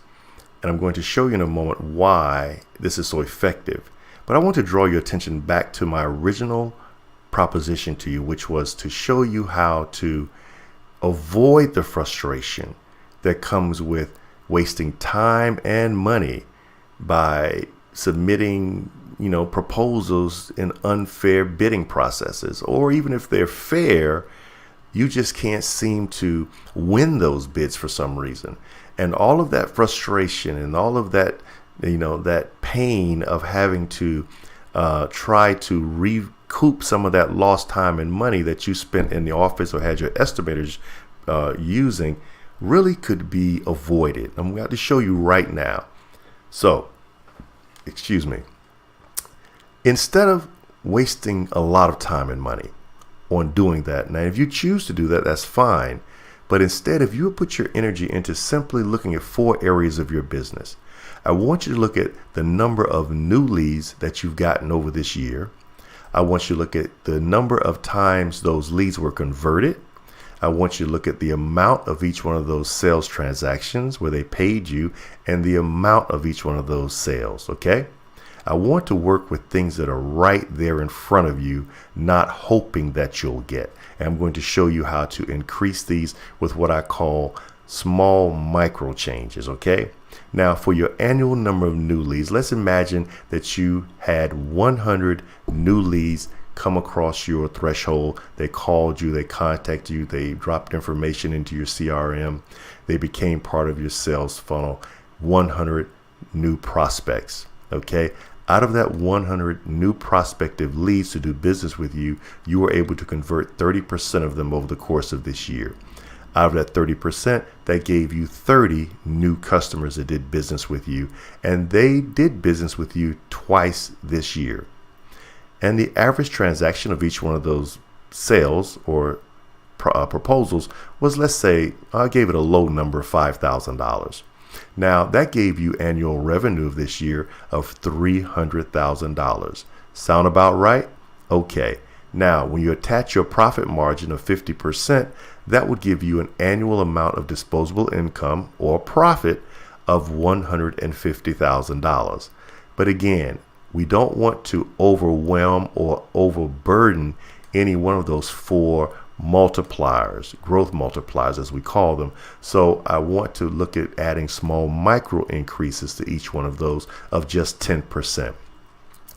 And I'm going to show you in a moment why this is so effective. But I want to draw your attention back to my original proposition to you, which was to show you how to avoid the frustration that comes with wasting time and money by submitting, proposals in unfair bidding processes, or even if they're fair, you just can't seem to win those bids for some reason. And all of that frustration and all of that, that pain of having to try to recoup some of that lost time and money that you spent in the office or had your estimators using really could be avoided. I'm going to show you right now. So, instead of wasting a lot of time and money on doing that, now if you choose to do that, that's fine. But instead, if you put your energy into simply looking at 4 areas of your business, I want you to look at the number of new leads that you've gotten over this year. I want you to look at the number of times those leads were converted. I want you to look at the amount of each one of those sales transactions where they paid you and the amount of each one of those sales, okay? I want to work with things that are right there in front of you, not hoping that you'll get. And I'm going to show you how to increase these with what I call small micro changes, okay? Now, for your annual number of new leads, let's imagine that you had 100 new leads come across your threshold. They called you, they contacted you, they dropped information into your CRM, they became part of your sales funnel. 100 new prospects, okay? Out of that 100 new prospective leads to do business with you, you were able to convert 30% of them over the course of this year. Out of that 30%, that gave you 30 new customers that did business with you, and they did business with you twice this year. And the average transaction of each one of those sales or proposals was, let's say, I gave it a low number, $5,000. Now, that gave you annual revenue of this year of $300,000. Sound about right? Okay. Now, when you attach your profit margin of 50%, that would give you an annual amount of disposable income or profit of $150,000. But again, we don't want to overwhelm or overburden any one of those 4 multipliers, growth multipliers as we call them. So I want to look at adding small micro increases to each one of those of just 10%.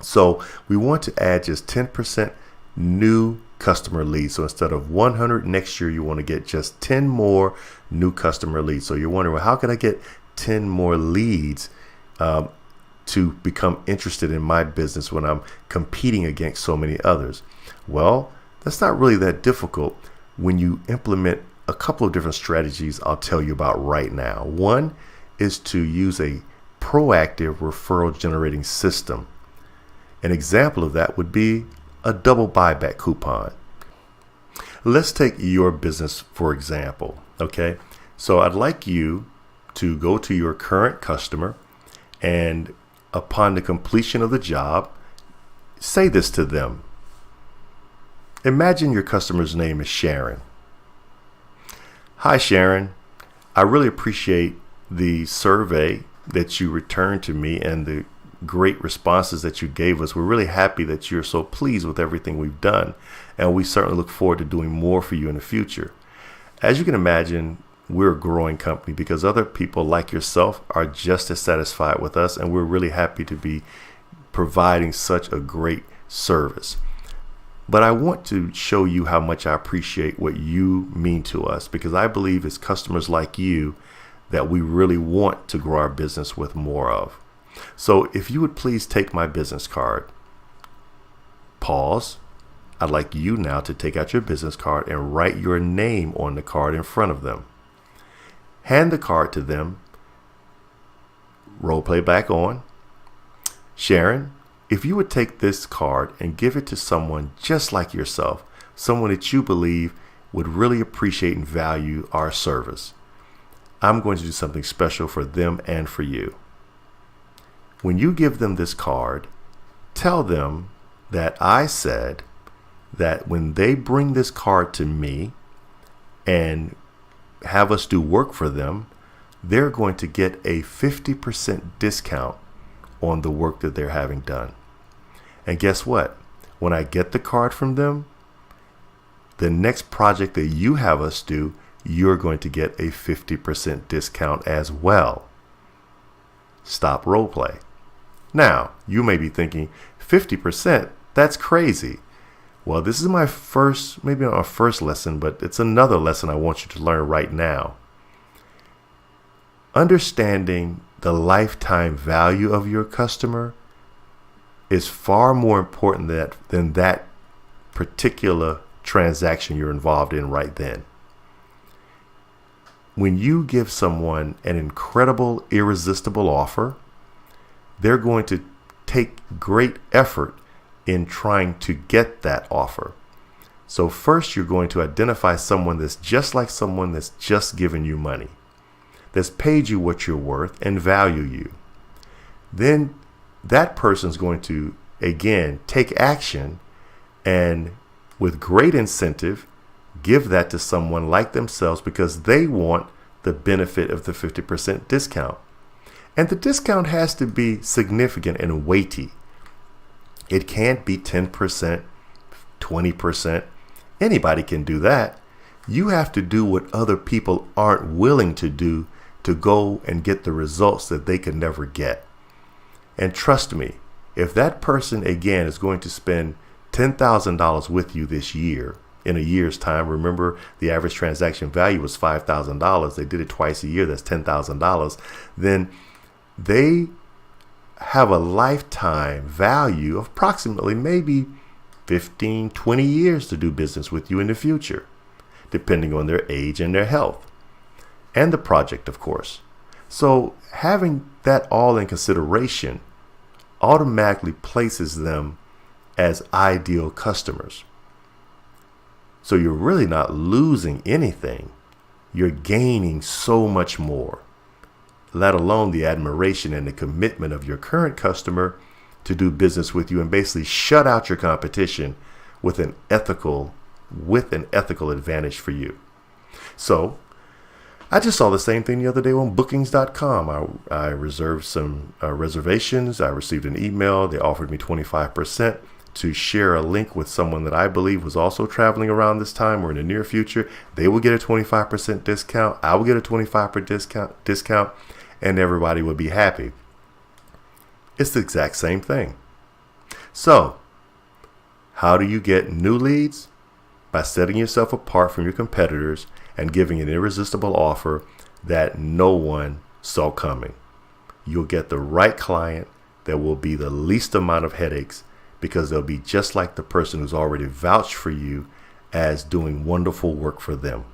So we want to add just 10% new customer leads. So instead of 100 next year, you want to get just 10 more new customer leads. So you're wondering, well, how can I get 10 more leads to become interested in my business when I'm competing against so many others? Well, that's not really that difficult when you implement a couple of different strategies I'll tell you about right now. One is to use a proactive referral generating system. An example of that would be a double buyback coupon. Let's take your business for example, okay? So I'd like you to go to your current customer and upon the completion of the job, say this to them. Imagine your customer's name is Sharon. Hi, Sharon. I really appreciate the survey that you returned to me and the great responses that you gave us. We're really happy that you're so pleased with everything we've done, and we certainly look forward to doing more for you in the future. As you can imagine, we're a growing company because other people like yourself are just as satisfied with us, and we're really happy to be providing such a great service. But I want to show you how much I appreciate what you mean to us, because I believe it's customers like you that we really want to grow our business with more of. So if you would please take my business card, pause. I'd like you now to take out your business card and write your name on the card in front of them. Hand the card to them. Role play back on. Sharon, if you would take this card and give it to someone just like yourself, someone that you believe would really appreciate and value our service, I'm going to do something special for them and for you. When you give them this card, tell them that I said that when they bring this card to me and have us do work for them, they're going to get a 50% discount on the work that they're having done. And guess what? When I get the card from them, the next project that you have us do, you're going to get a 50% discount as well. Stop role play. Now, you may be thinking, 50%? That's crazy. Well, this is my first, maybe not our first lesson, but it's another lesson I want you to learn right now. Understanding the lifetime value of your customer is far more important than that particular transaction you're involved in right then. When you give someone an incredible, irresistible offer, they're going to take great effort in trying to get that offer. So first, you're going to identify someone that's just like someone that's just given you money, that's paid you what you're worth and value you. Then that person's going to, again, take action and with great incentive, give that to someone like themselves because they want the benefit of the 50% discount. And the discount has to be significant and weighty. It can't be 10%, 20%. Anybody can do that. You have to do what other people aren't willing to do to go and get the results that they can never get. And trust me, if that person, again, is going to spend $10,000 with you this year, in a year's time, remember the average transaction value was $5,000. They did it twice a year. That's $10,000. Then they have a lifetime value of approximately maybe 15, 20 years to do business with you in the future, depending on their age and their health and the project, of course. So having that all in consideration automatically places them as ideal customers. So you're really not losing anything. You're gaining so much more, let alone the admiration and the commitment of your current customer to do business with you and basically shut out your competition with an ethical advantage for you. So I just saw the same thing the other day on bookings.com. I reserved some reservations. I received an email. They offered me 25% to share a link with someone that I believe was also traveling around this time or in the near future. They will get a 25% discount. I will get a 25% discount, and everybody will be happy. It's the exact same thing. So, how do you get new leads? By setting yourself apart from your competitors and giving an irresistible offer that no one saw coming. You'll get the right client that will be the least amount of headaches, because they'll be just like the person who's already vouched for you as doing wonderful work for them.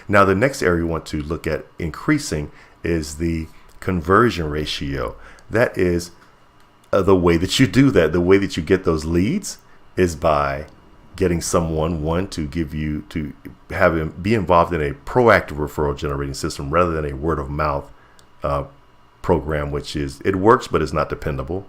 Now, the next area we want to look at increasing is the conversion ratio. That is the way that you do that. The way that you get those leads is by getting someone, to give you, to have him be involved in a proactive referral generating system rather than a word of mouth program, which is, it works, but it's not dependable.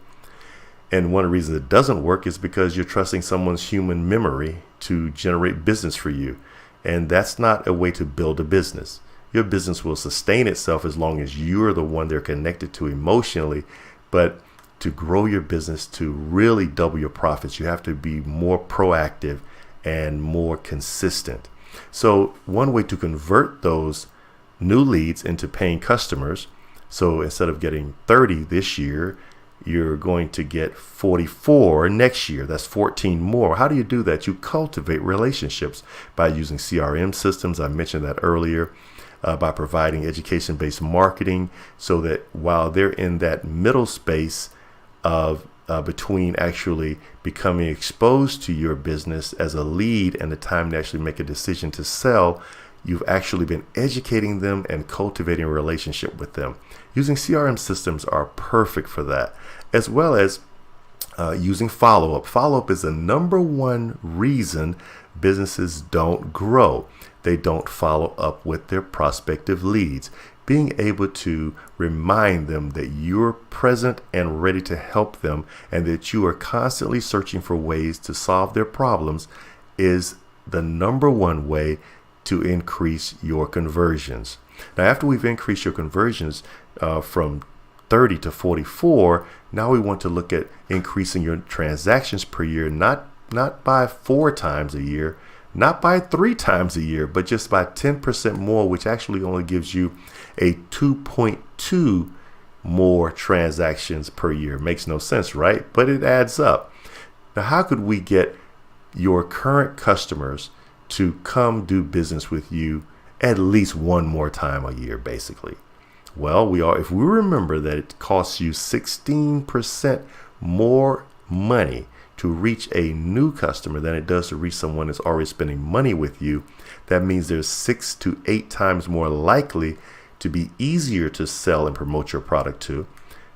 And one of the reasons it doesn't work is because you're trusting someone's human memory to generate business for you. And that's not a way to build a business. Your business will sustain itself as long as you're the one they're connected to emotionally. But to grow your business, to really double your profits, you have to be more proactive and more consistent. So one way to convert those new leads into paying customers, so instead of getting 30 this year, you're going to get 44 next year. That's 14 more. How do you do that? You cultivate relationships by using CRM systems. I mentioned that earlier. By providing education-based marketing, so that while they're in that middle space of between actually becoming exposed to your business as a lead and the time to actually make a decision to sell, you've actually been educating them and cultivating a relationship with them. Using CRM systems are perfect for that, as well as using follow-up. Follow-up is the number one reason businesses don't grow. They don't follow up with their prospective leads. Being able to remind them that you're present and ready to help them, and that you are constantly searching for ways to solve their problems, is the number one way to increase your conversions. Now, after we've increased your conversions from 30 to 44, now we want to look at increasing your transactions per year, not by 4 times a year, not by 3 times a year, but just by 10% more, which actually only gives you a 2.2 more transactions per year. Makes no sense, right? But it adds up. Now, how could we get your current customers to come do business with you at least one more time a year, basically? Well, if we remember that it costs you 16% more money to reach a new customer than it does to reach someone that's already spending money with you, that means there's 6 to 8 times more likely to be easier to sell and promote your product to.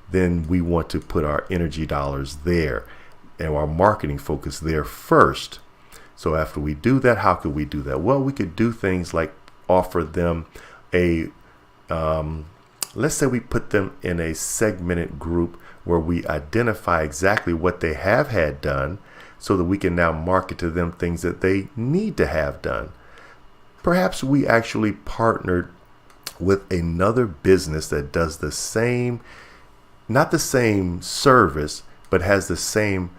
Then we want to put our energy dollars there and our marketing focus there first. So after we do that, how could we do that? Well, we could do things like offer them let's say we put them in a segmented group where we identify exactly what they have had done, so that we can now market to them things that they need to have done. Perhaps we actually partnered with another business that does the same, not the same service, but has the same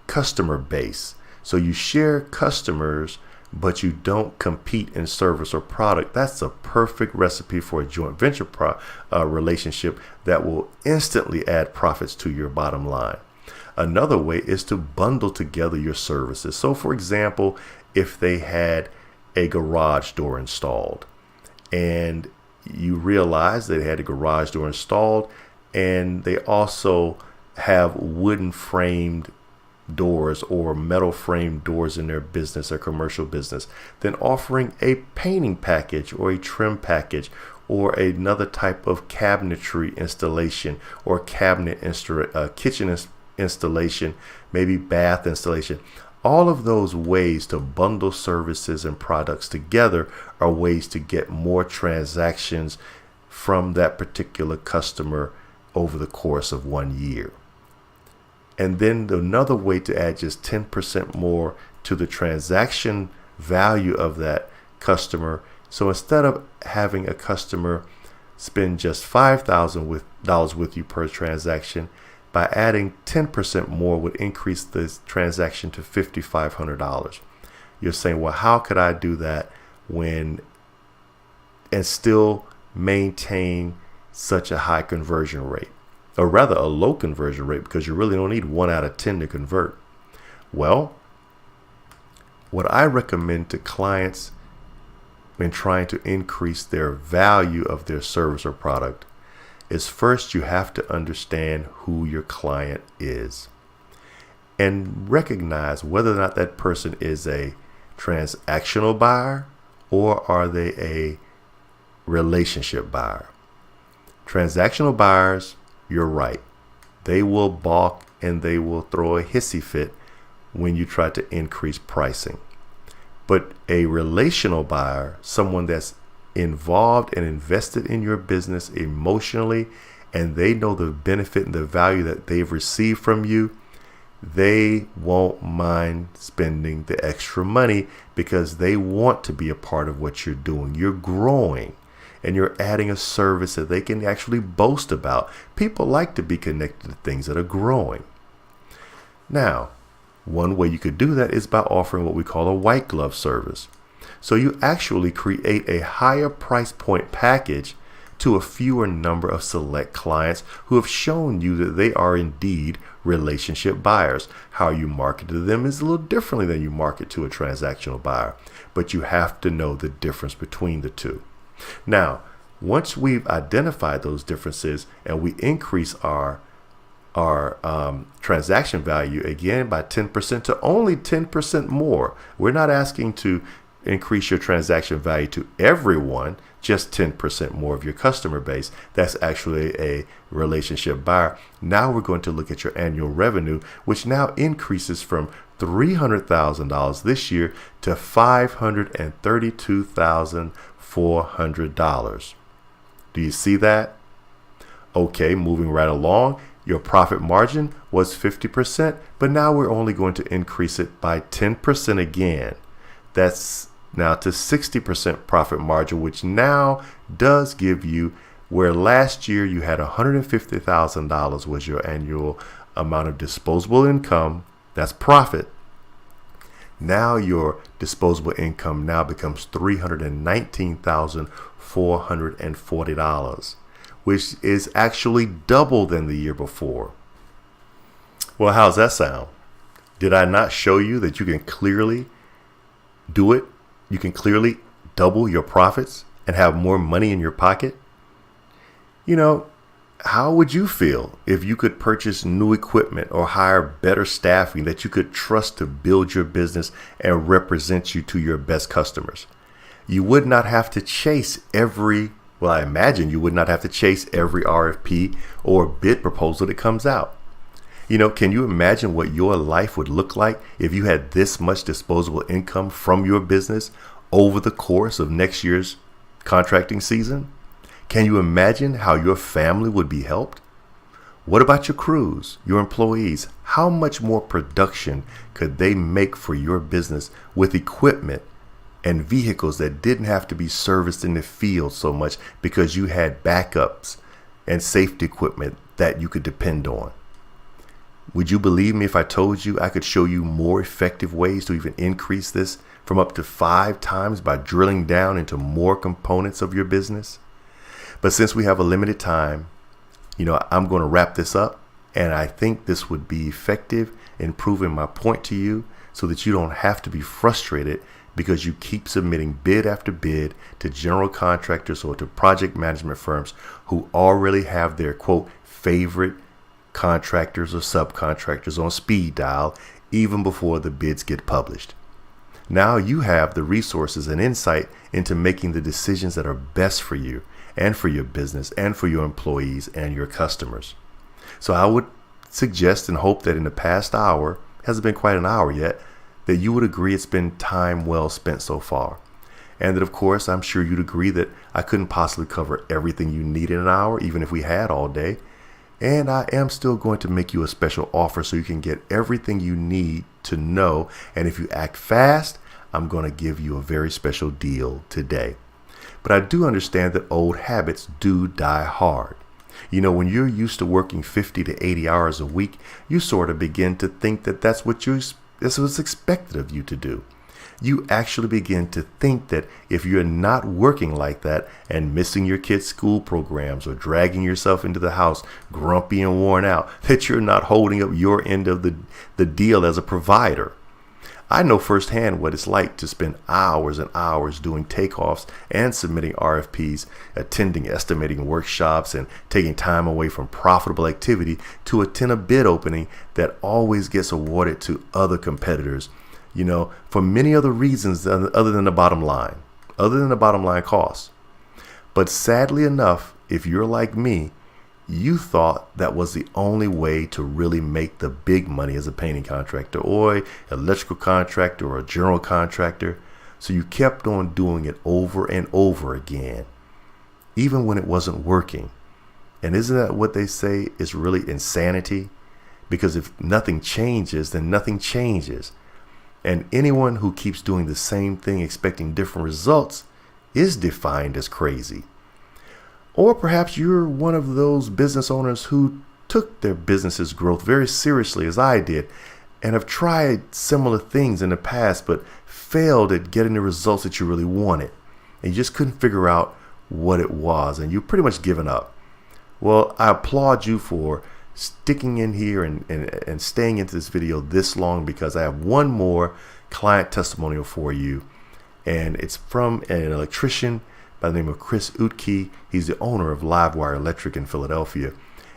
customer base. So you share customers, but you don't compete in service or product. That's a perfect recipe for a joint venture relationship that will instantly add profits to your bottom line. Another way is to bundle together your services. So for example, if they had a garage door installed and you realize they had a garage door installed and they also have wooden framed doors or metal frame doors in their business or commercial business, then offering a painting package or a trim package or another type of cabinetry installation or kitchen installation, maybe bath installation. All of those ways to bundle services and products together are ways to get more transactions from that particular customer over the course of 1 year. And then another way to add just 10% more to the transaction value of that customer. So instead of having a customer spend just $5,000 with you per transaction, by adding 10% more would increase this transaction to $5,500. You're saying, well, how could I do that and still maintain such a high conversion rate? Or rather a low conversion rate, because you really don't need 1 out of 10 to convert. Well, what I recommend to clients when trying to increase their value of their service or product is, first you have to understand who your client is and recognize whether or not that person is a transactional buyer or are they a relationship buyer. Transactional buyers, you're right. They will balk and they will throw a hissy fit when you try to increase pricing. But a relational buyer, someone that's involved and invested in your business emotionally, and they know the benefit and the value that they've received from you, they won't mind spending the extra money because they want to be a part of what you're doing. You're growing. And you're adding a service that they can actually boast about. People like to be connected to things that are growing. Now, one way you could do that is by offering what we call a white glove service. So you actually create a higher price point package to a fewer number of select clients who have shown you that they are indeed relationship buyers. How you market to them is a little differently than you market to a transactional buyer, but you have to know the difference between the two. Now, once we've identified those differences and we increase our transaction value again by 10% to only 10% more. We're not asking to increase your transaction value to everyone, just 10% more of your customer base. That's actually a relationship buyer. Now we're going to look at your annual revenue, which now increases from $300,000 this year to $532,400. Do you see that? Okay, moving right along. Your profit margin was 50%, but now we're only going to increase it by 10% again. That's now to 60% profit margin, which now does give you, where last year you had $150,000 was your annual amount of disposable income, that's profit. Now your disposable income now becomes $319,440. which is actually double than the year before. Well, how's that sound? Did I not show you that you can clearly do it? You can clearly double your profits and have more money in your pocket? You know, how would you feel if you could purchase new equipment or hire better staffing that you could trust to build your business and represent you to your best customers? You would not have to chase I imagine you would not have to chase every RFP or bid proposal that comes out. You know, can you imagine what your life would look like if you had this much disposable income from your business over the course of next year's contracting season? Can you imagine how your family would be helped? What about your crews, your employees? How much more production could they make for your business with equipment and vehicles that didn't have to be serviced in the field so much because you had backups and safety equipment that you could depend on? Would you believe me if I told you I could show you more effective ways to even increase this from up to 5 times by drilling down into more components of your business? But since we have a limited time, I'm going to wrap this up, and I think this would be effective in proving my point to you so that you don't have to be frustrated because you keep submitting bid after bid to general contractors or to project management firms who already have their, quote, favorite contractors or subcontractors on speed dial even before the bids get published. Now you have the resources and insight into making the decisions that are best for you and for your business and for your employees and your customers. So I would suggest and hope that in the past hour, hasn't been quite an hour yet, that you would agree it's been time well spent so far. And that, of course, I'm sure you'd agree that I couldn't possibly cover everything you need in an hour, even if we had all day. And I am still going to make you a special offer so you can get everything you need to know. And if you act fast, I'm going to give you a very special deal today. But I do understand that old habits do die hard. When you're used to working 50 to 80 hours a week, you sort of begin to think that that's what's expected of you to do. You actually begin to think that if you're not working like that and missing your kids' school programs or dragging yourself into the house grumpy and worn out, that you're not holding up your end of the deal as a provider. I know firsthand what it's like to spend hours and hours doing takeoffs and submitting RFPs, attending estimating workshops, and taking time away from profitable activity to attend a bid opening that always gets awarded to other competitors, for many other reasons other than the bottom line costs. But sadly enough, if you're like me, you thought that was the only way to really make the big money as a painting contractor or electrical contractor or a general contractor. So you kept on doing it over and over again, even when it wasn't working. And isn't that what they say is really insanity? Because if nothing changes, then nothing changes. And anyone who keeps doing the same thing expecting different results is defined as crazy. Or perhaps you're one of those business owners who took their business's growth very seriously, as I did, and have tried similar things in the past but failed at getting the results that you really wanted. And you just couldn't figure out what it was and you've pretty much given up. Well, I applaud you for sticking in here and staying into this video this long, because I have one more client testimonial for you. And it's from an electrician by the name of Chris Utke. He's the owner of Livewire Electric in Philadelphia.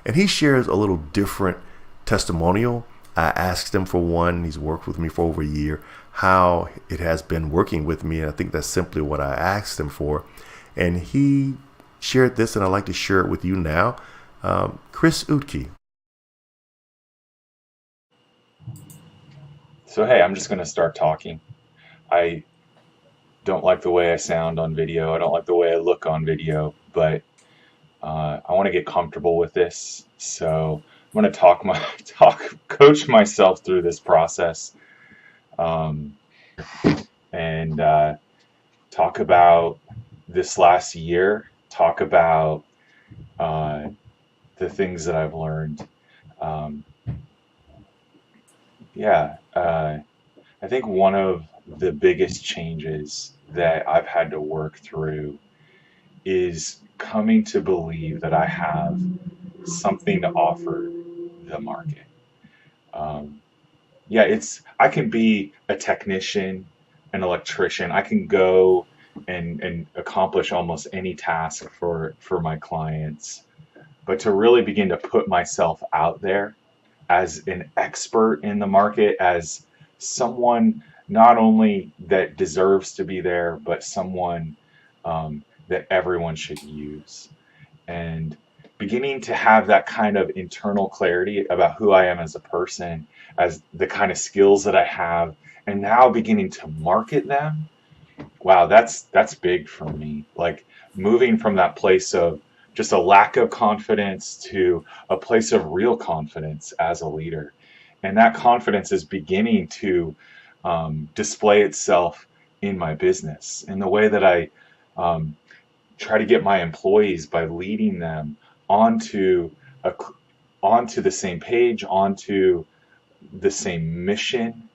And he shares a little different testimonial. I asked him for one. He's worked with me for over a year, how it has been working with me. And I think that's simply what I asked him for. And he shared this, and I'd like to share it with you now. Chris Utke. So, hey, I'm just going to start talking. I don't like the way I sound on video. I don't like the way I look on video, but I want to get comfortable with this. So I'm going to coach myself through this process, and talk about this last year, talk about the things that I've learned. I think one of the biggest changes that I've had to work through is coming to believe that I have something to offer the market. I can be a technician, an electrician. I can go and accomplish almost any task for my clients. But to really begin to put myself out there as an expert in the market, as someone not only that deserves to be there, but someone that everyone should use. And beginning to have that kind of internal clarity about who I am as a person, as the kind of skills that I have, and now beginning to market them. Wow, that's big for me. Like moving from that place of just a lack of confidence to a place of real confidence as a leader. And that confidence is beginning to display itself in my business, in the way that I try to get my employees by leading them onto the same page, onto the same mission,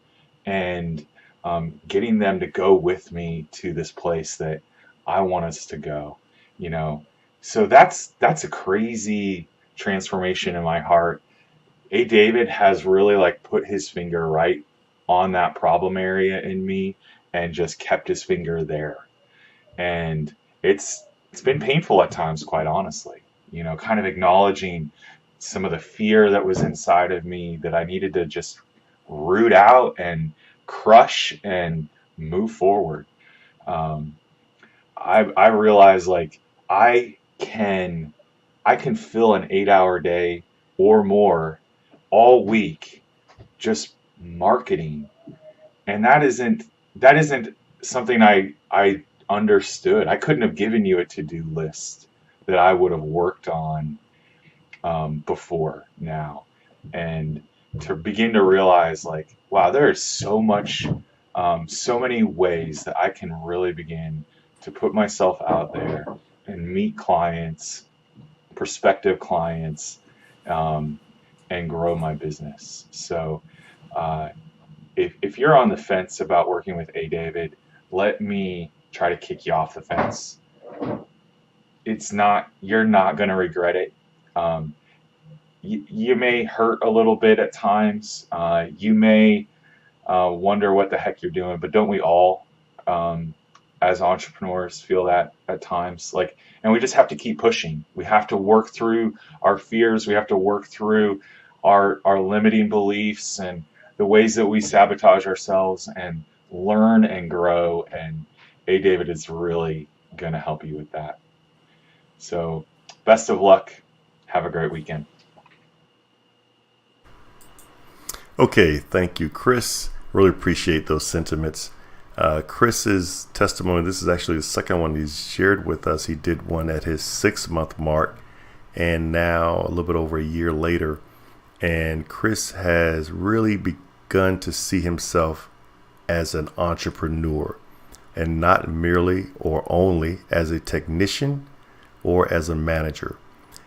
and getting them to go with me to this place that I want us to go. So that's a crazy transformation in my heart. A. David has really put his finger right on that problem area in me and just kept his finger there. And it's been painful at times, quite honestly, kind of acknowledging some of the fear that was inside of me that I needed to just root out and crush and move forward. I realize I can fill an 8-hour day or more all week just marketing, and that isn't something I understood. I couldn't have given you a to-do list that I would have worked on before now, and to begin to realize wow, there is so many ways that I can really begin to put myself out there and meet clients, prospective clients, and grow my business. So if you're on the fence about working with A. David, let me try to kick you off the fence. You're not going to regret it. You may hurt a little bit at times. You may wonder what the heck you're doing, but don't we all, as entrepreneurs, feel that at times? And we just have to keep pushing. We have to work through our fears. We have to work through our limiting beliefs and the ways that we sabotage ourselves, and learn and grow. And A. David is really going to help you with that. So best of luck. Have a great weekend. Okay, thank you, Chris. Really appreciate those sentiments. Chris's testimony, this is actually the second one he's shared with us. He did one at his 6-month mark, and now a little bit over a year later. And Chris has really begun to see himself as an entrepreneur, and not merely or only as a technician or as a manager.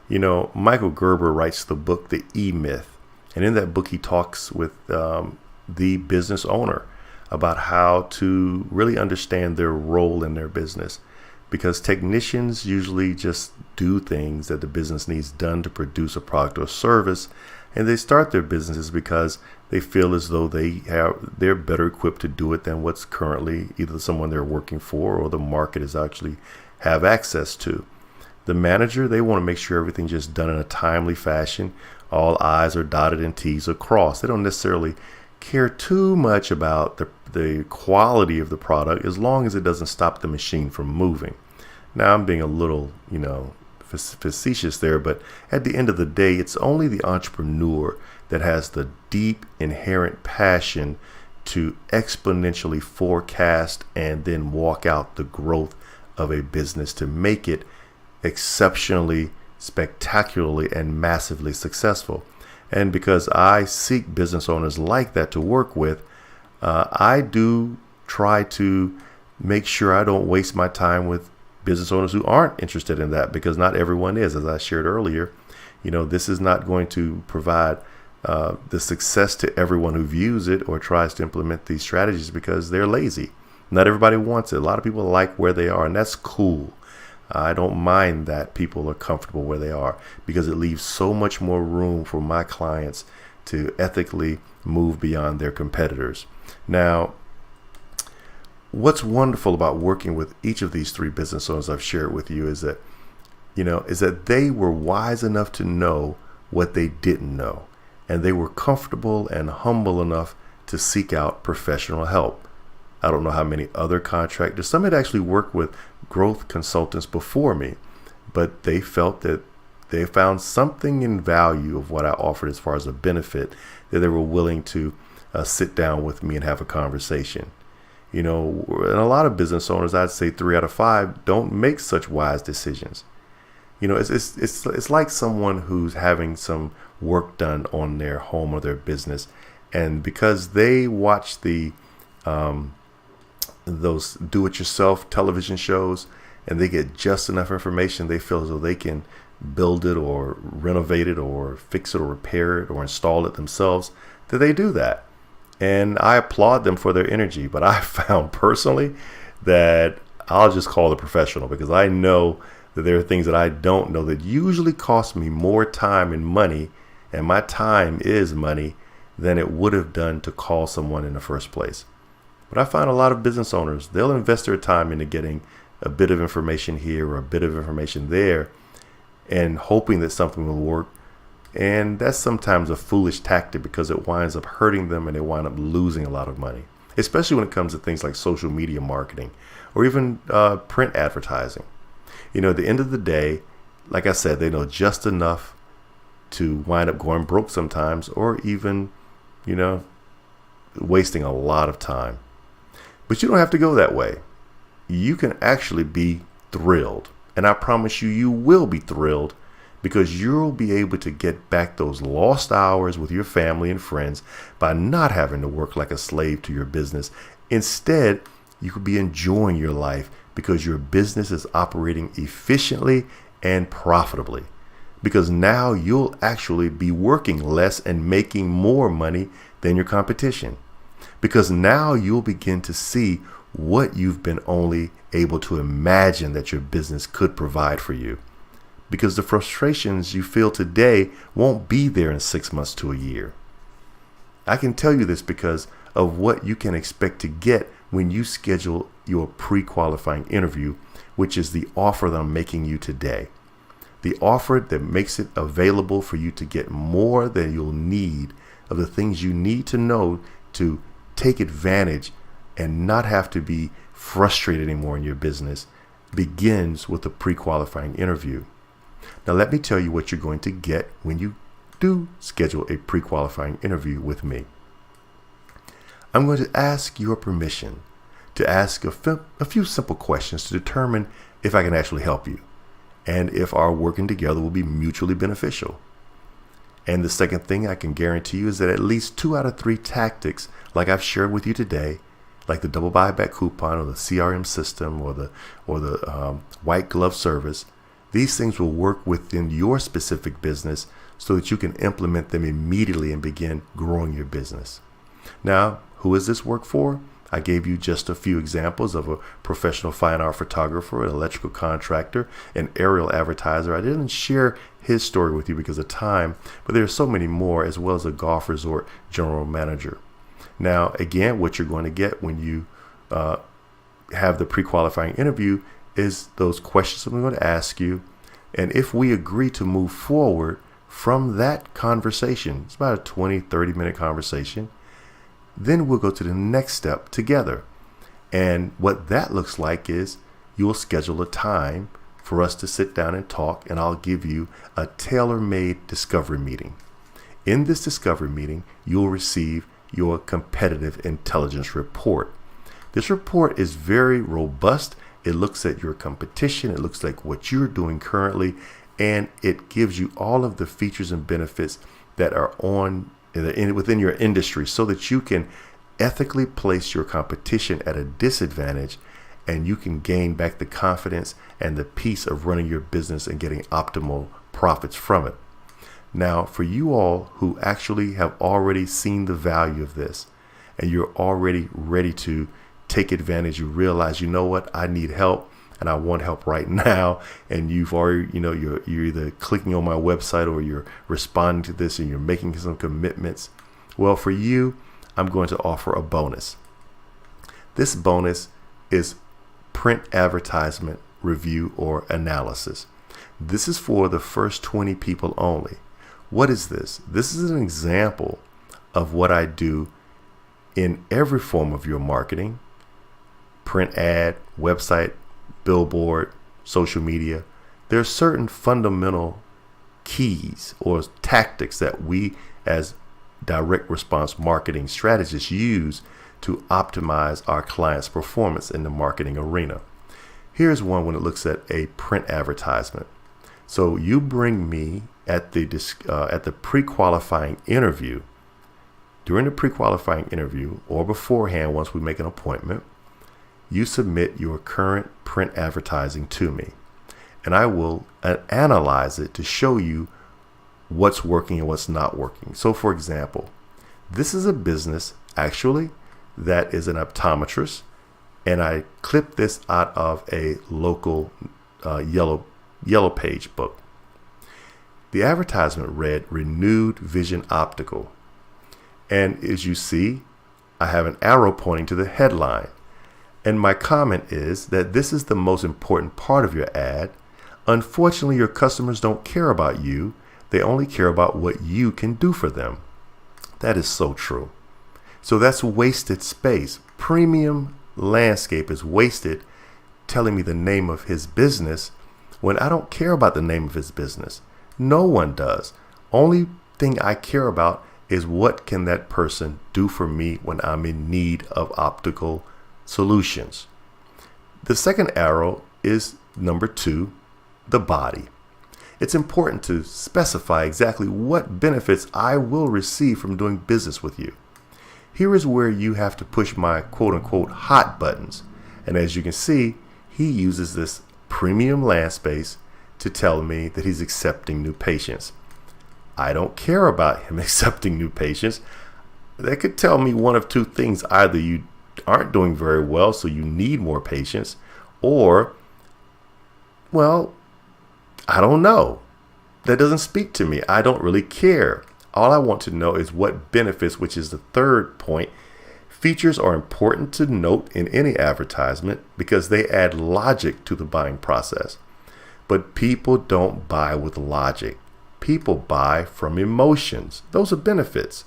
Michael Gerber writes the book, The E-Myth. And in that book, he talks with the business owner about how to really understand their role in their business. because technicians usually just do things that the business needs done to produce a product or service, and they start their businesses because they feel as though they're better equipped to do it than what's currently either someone they're working for or the market is actually have access to. The manager, they want to make sure everything's just done in a timely fashion. All I's are dotted and T's are crossed. They don't necessarily care too much about the quality of the product as long as it doesn't stop the machine from moving. Now, I'm being a little, facetious there, but at the end of the day, it's only the entrepreneur that has the deep inherent passion to exponentially forecast and then walk out the growth of a business to make it exceptionally, spectacularly, and massively successful. And because I seek business owners like that to work with, I do try to make sure I don't waste my time with business owners who aren't interested in that, because not everyone is. As I shared earlier, this is not going to provide the success to everyone who views it or tries to implement these strategies because they're lazy. Not everybody wants it. A lot of people like where they are, and that's cool. I don't mind that people are comfortable where they are because it leaves so much more room for my clients to ethically move beyond their competitors. Now, what's wonderful about working with each of these three business owners I've shared with you is that they were wise enough to know what they didn't know, and they were comfortable and humble enough to seek out professional help. I don't know how many other contractors, some had actually worked with growth consultants before me, but they felt that they found something in value of what I offered as far as a benefit that they were willing to sit down with me and have a conversation. And a lot of business owners, I'd say 3 out of 5 don't make such wise decisions. It's like someone who's having some work done on their home or their business, and because they watch those do-it-yourself television shows and they get just enough information, they feel as though they can build it or renovate it or fix it or repair it or install it themselves, that they do that. And I applaud them for their energy, but I found personally that I'll just call the professional, because I know that there are things that I don't know that usually cost me more time and money, and my time is money, than it would have done to call someone in the first place. But I find a lot of business owners, they'll invest their time into getting a bit of information here or a bit of information there and hoping that something will work. And that's sometimes a foolish tactic because it winds up hurting them and they wind up losing a lot of money, especially when it comes to things like social media marketing or even print advertising. At the end of the day, like I said, they know just enough to wind up going broke sometimes or even, wasting a lot of time. But you don't have to go that way. You can actually be thrilled. And I promise you, you will be thrilled because you'll be able to get back those lost hours with your family and friends by not having to work like a slave to your business. Instead, you could be enjoying your life because your business is operating efficiently and profitably. Because now you'll actually be working less and making more money than your competition. Because now you'll begin to see what you've been only able to imagine that your business could provide for you. Because the frustrations you feel today won't be there in 6 months to a year. I can tell you this because of what you can expect to get when you schedule your pre-qualifying interview, which is the offer that I'm making you today. The offer that makes it available for you to get more than you'll need of the things you need to know to take advantage and not have to be frustrated anymore in your business begins with a pre-qualifying interview. Now, let me tell you what you're going to get when you do schedule a pre-qualifying interview with me. I'm going to ask your permission to ask a few simple questions to determine if I can actually help you and if our working together will be mutually beneficial. And the second thing I can guarantee you is that at least 2 out of 3 tactics, like I've shared with you today, like the double buyback coupon or the CRM system or the white glove service, these things will work within your specific business so that you can implement them immediately and begin growing your business. Now, who is this work for? I gave you just a few examples of a professional fine art photographer, an electrical contractor, an aerial advertiser. I didn't share his story with you because of time, but there are so many more, as well as a golf resort general manager. Now, again, what you're going to get when you have the pre-qualifying interview is those questions I'm going to ask you. And if we agree to move forward from that conversation, it's about a 20-30 minute conversation, then we'll go to the next step together. And what that looks like is you'll schedule a time for us to sit down and talk, and I'll give you a tailor-made discovery meeting. In this discovery meeting, you'll receive your competitive intelligence report. This report is very robust. It looks at your competition. It looks like what you're doing currently, and it gives you all of the features and benefits that are within your industry so that you can ethically place your competition at a disadvantage, and you can gain back the confidence and the peace of running your business and getting optimal profits from it. Now, for you all who actually have already seen the value of this and you're already ready to take advantage, you realize, you know what, I need help and I want help right now. And you've already, you're either clicking on my website or you're responding to this and you're making some commitments. Well, for you, I'm going to offer a bonus. This bonus is print advertisement review or analysis. This is for the first 20 people only. What is this? This is an example of what I do in every form of your marketing: print ad, website, billboard, social media. There are certain fundamental keys or tactics that we as direct response marketing strategists use to optimize our clients' performance in the marketing arena. Here's one when it looks at a print advertisement. So you bring me at the pre-qualifying interview. During the pre-qualifying interview or beforehand, once we make an appointment, you submit your current print advertising to me, and I will analyze it to show you what's working and what's not working. So for example, this is a business actually that is an optometrist, and I clipped this out of a local yellow page book. The advertisement read Renewed Vision Optical. And as you see, I have an arrow pointing to the headline. And my comment is that this is the most important part of your ad. Unfortunately, your customers don't care about you. They only care about what you can do for them. That is so true. So that's wasted space. Premium Landscape is wasted telling me the name of his business when I don't care about the name of his business. No one does. Only thing I care about is what can that person do for me when I'm in need of optical solutions. The second arrow is number 2, the body. It's important to specify exactly what benefits I will receive from doing business with you. Here is where you have to push my quote unquote hot buttons. And as you can see, he uses this premium land space to tell me that he's accepting new patients. I don't care about him accepting new patients. That could tell me one of two things. Either you aren't doing very well, so you need more patients, or, well, I don't know. That doesn't speak to me. I don't really care. All I want to know is what benefits, which is the third point. Features are important to note in any advertisement because they add logic to the buying process. But people don't buy with logic. People buy from emotions. Those are benefits.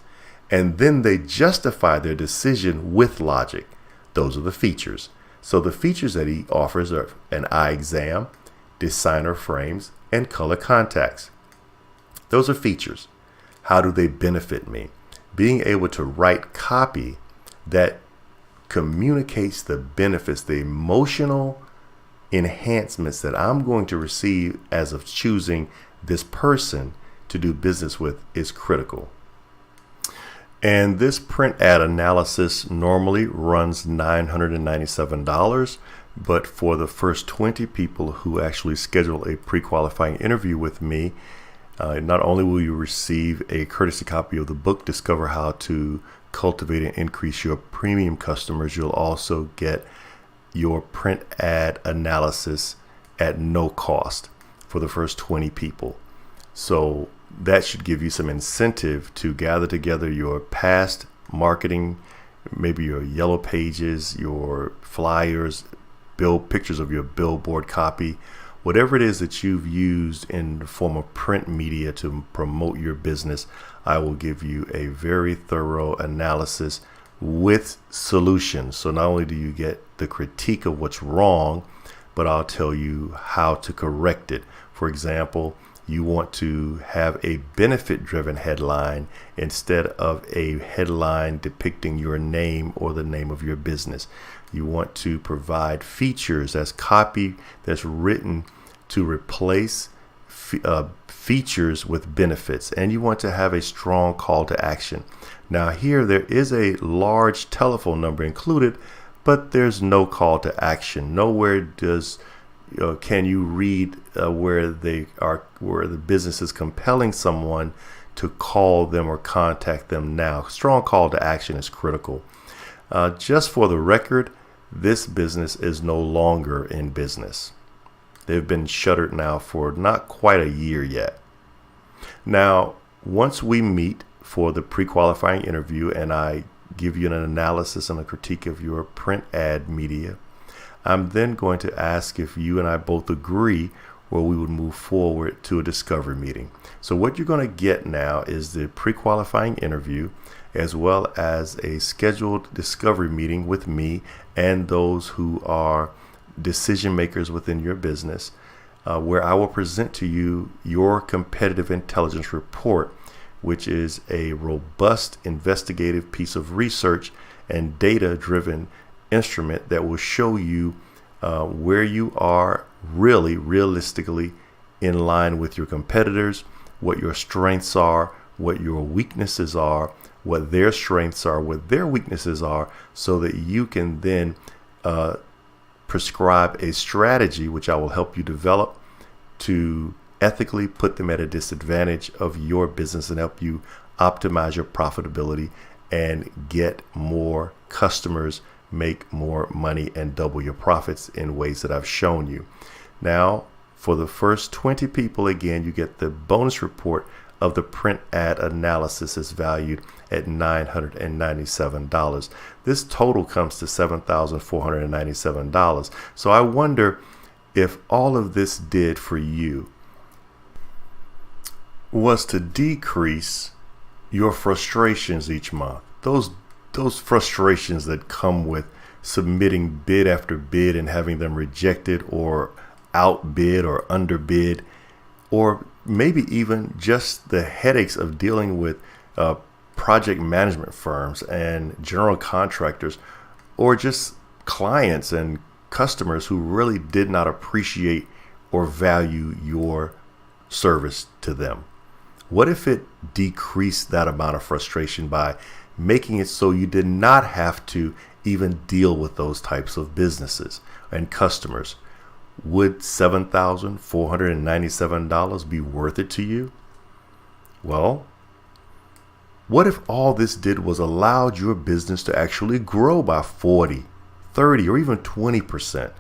And then they justify their decision with logic. Those are the features. So the features that he offers are an eye exam, designer frames, and color contacts. Those are features. How do they benefit me? Being able to write copy that communicates the benefits, the emotional enhancements that I'm going to receive as of choosing this person to do business with is critical. And this print ad analysis normally runs $997, but for the first 20 people who actually schedule a pre-qualifying interview with me, not only will you receive a courtesy copy of the book, Discover How to cultivate and increase your premium customers, you'll also get your print ad analysis at no cost for the first 20 people. So that should give you some incentive to gather together your past marketing, maybe your yellow pages, your flyers, build pictures of your billboard copy, whatever it is that you've used in the form of print media to promote your business. I will give you a very thorough analysis with solutions. So not only do you get the critique of what's wrong, but I'll tell you how to correct it. For example, you want to have a benefit-driven headline instead of a headline depicting your name or the name of your business. You want to provide features as copy that's written to replace features with benefits, and you want to have a strong call to action. Now here there is a large telephone number included, but there's no call to action. Nowhere can you read where the business is compelling someone to call them or contact them now. Strong call to action is critical. Just for the record, this business is no longer in business. They've been shuttered now for not quite a year yet. Now, once we meet for the pre-qualifying interview and I give you an analysis and a critique of your print ad media, I'm then going to ask if you and I both agree where we would move forward to a discovery meeting. So what you're going to get now is the pre-qualifying interview as well as a scheduled discovery meeting with me and those who are decision makers within your business, where I will present to you your competitive intelligence report, which is a robust investigative piece of research and data-driven instrument that will show you where you are really realistically in line with your competitors, what your strengths are, what your weaknesses are, what their strengths are, what their weaknesses are, so that you can then prescribe a strategy, which I will help you develop, to ethically put them at a disadvantage of your business and help you optimize your profitability and get more customers, make more money, and double your profits in ways that I've shown you. Now, for the first 20 people, again, you get the bonus report of the print ad analysis is valued at $997. This total comes to $7,497. So I wonder if all of this did for you was to decrease your frustrations each month. Those frustrations that come with submitting bid after bid and having them rejected or outbid or underbid, or maybe even just the headaches of dealing with project management firms and general contractors, or just clients and customers who really did not appreciate or value your service to them. What if it decreased that amount of frustration by making it so you did not have to even deal with those types of businesses and customers? Would $7,497 be worth it to you? Well, what if all this did was allowed your business to actually grow by 40, 30, or even 20%?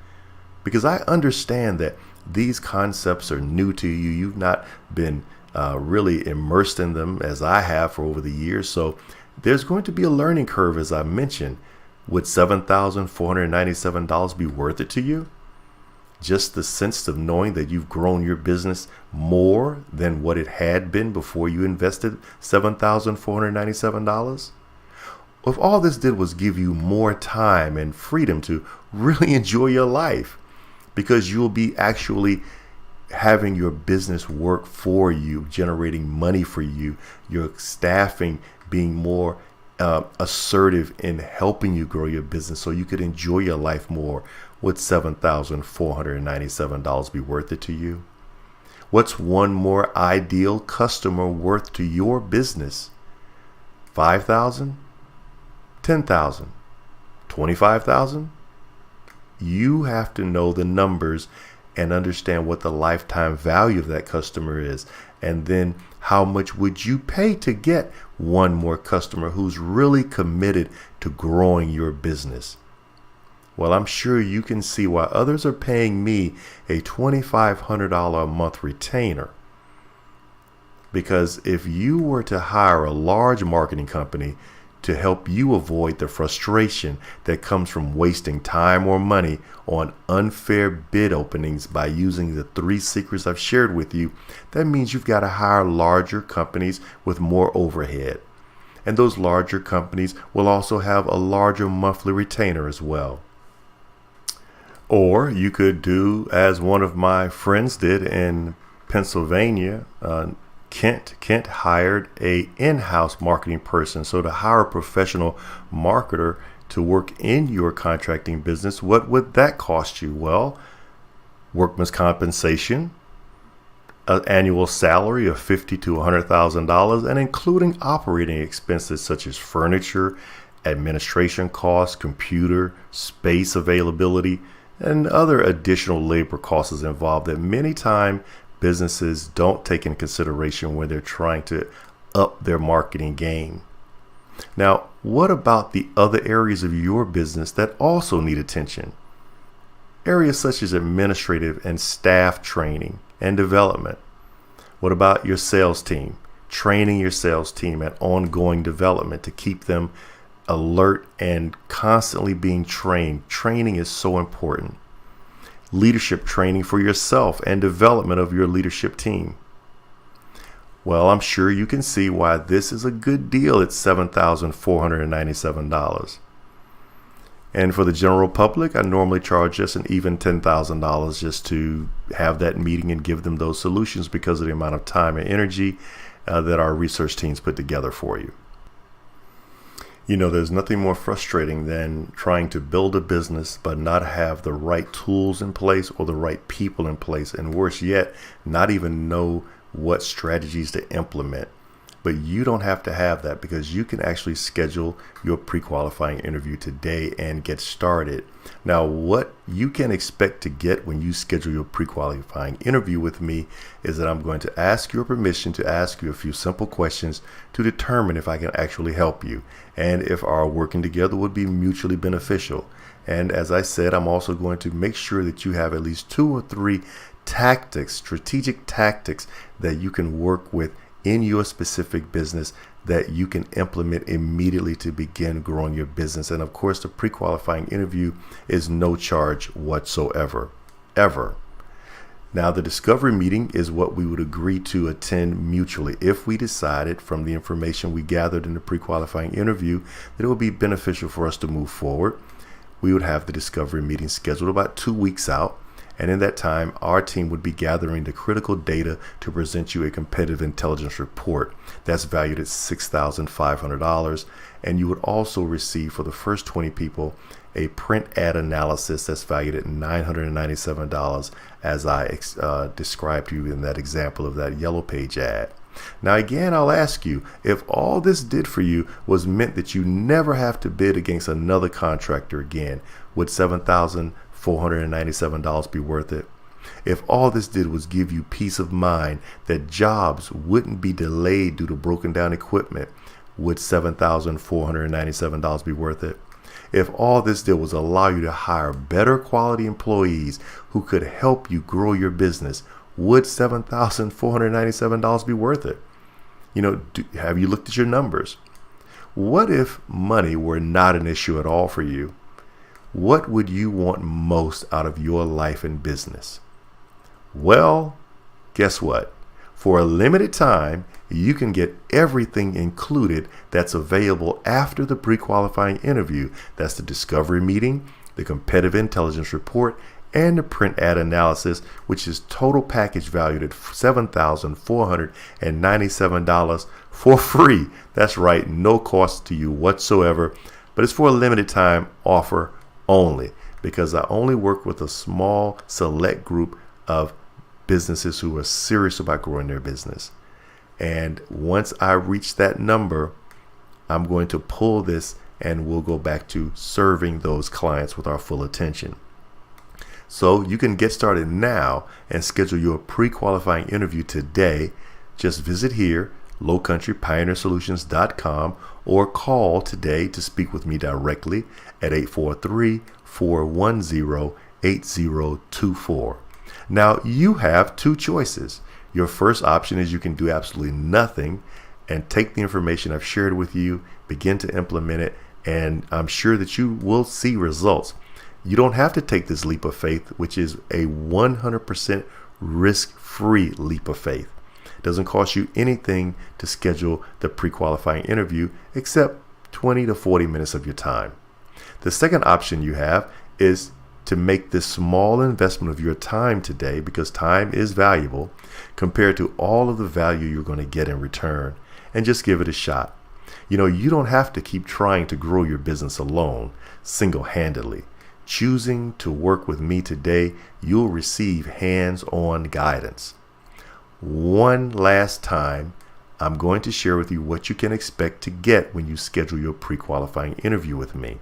Because I understand that these concepts are new to you. You've not been really immersed in them as I have for over the years. So there's going to be a learning curve, as I mentioned. Would $7,497 be worth it to you? Just the sense of knowing that you've grown your business more than what it had been before you invested $7,497? If all this did was give you more time and freedom to really enjoy your life, because you'll be actually having your business work for you, generating money for you, your staffing being more assertive in helping you grow your business so you could enjoy your life more, would $7,497 be worth it to you? What's one more ideal customer worth to your business? $5,000? $10,000? $25,000? You have to know the numbers and understand what the lifetime value of that customer is. And then how much would you pay to get one more customer who's really committed to growing your business? Well, I'm sure you can see why others are paying me a $2,500 a month retainer. Because if you were to hire a large marketing company to help you avoid the frustration that comes from wasting time or money on unfair bid openings by using the 3 secrets I've shared with you, that means you've got to hire larger companies with more overhead. And those larger companies will also have a larger monthly retainer as well. Or you could do as one of my friends did in Pennsylvania. Kent hired a in-house marketing person. So to hire a professional marketer to work in your contracting business, what would that cost you? Well, workman's compensation, an annual salary of $50,000 to $100,000, and including operating expenses such as furniture, administration costs, computer, space availability, and other additional labor costs involved that many times businesses don't take into consideration when they're trying to up their marketing game. Now, what about the other areas of your business that also need attention? Areas such as administrative and staff training and development. What about your sales team? Training your sales team and ongoing development to keep them alert and constantly being trained. Training is so important. Leadership training for yourself and development of your leadership team. Well, I'm sure you can see why this is a good deal at $7,497. And for the general public, I normally charge just an even $10,000 just to have that meeting and give them those solutions because of the amount of time and energy that our research teams put together for you. You know, there's nothing more frustrating than trying to build a business but not have the right tools in place or the right people in place, and worse yet, not even know what strategies to implement. But you don't have to have that because you can actually schedule your pre-qualifying interview today and get started. Now, what you can expect to get when you schedule your pre-qualifying interview with me is that I'm going to ask your permission to ask you a few simple questions to determine if I can actually help you and if our working together would be mutually beneficial. And as I said, I'm also going to make sure that you have at least 2 or 3 tactics, strategic tactics that you can work with in your specific business that you can implement immediately to begin growing your business. And of course, the pre-qualifying interview is no charge whatsoever, ever. Now, the discovery meeting is what we would agree to attend mutually if we decided from the information we gathered in the pre-qualifying interview that it would be beneficial for us to move forward. We would have the discovery meeting scheduled about 2 weeks out. And in that time, our team would be gathering the critical data to present you a competitive intelligence report that's valued at $6,500. And you would also receive for the first 20 people a print ad analysis that's valued at $997, as I described to you in that example of that yellow page ad. Now, again, I'll ask you, if all this did for you was meant that you never have to bid against another contractor again, would $7,497 be worth it? If all this did was give you peace of mind that jobs wouldn't be delayed due to broken down equipment, would $7,497 be worth it? If all this did was allow you to hire better quality employees who could help you grow your business, would $7,497 be worth it? You know, have you looked at your numbers? What if money were not an issue at all for you? What would you want most out of your life and business? Well, guess what? For a limited time, you can get everything included that's available after the pre-qualifying interview. That's the discovery meeting, the competitive intelligence report, and the print ad analysis, which is total package valued at $7,497 for free. That's right, no cost to you whatsoever, but it's for a limited time offer only, because I only work with a small select group of businesses who are serious about growing their business. And once I reach that number, I'm going to pull this and we'll go back to serving those clients with our full attention. So you can get started now and schedule your pre-qualifying interview today. Just visit here, lowcountrypioneersolutions.com, or call today to speak with me directly at 843-410-8024. Now, you have two choices. Your first option is you can do absolutely nothing and take the information I've shared with you, begin to implement it, and I'm sure that you will see results. You don't have to take this leap of faith, which is a 100% risk-free leap of faith. It doesn't cost you anything to schedule the pre-qualifying interview except 20 to 40 minutes of your time. The second option you have is to make this small investment of your time today, because time is valuable, compared to all of the value you're going to get in return, and just give it a shot. You don't have to keep trying to grow your business alone, single-handedly. Choosing to work with me today, you'll receive hands-on guidance. One last time, I'm going to share with you what you can expect to get when you schedule your pre-qualifying interview with me.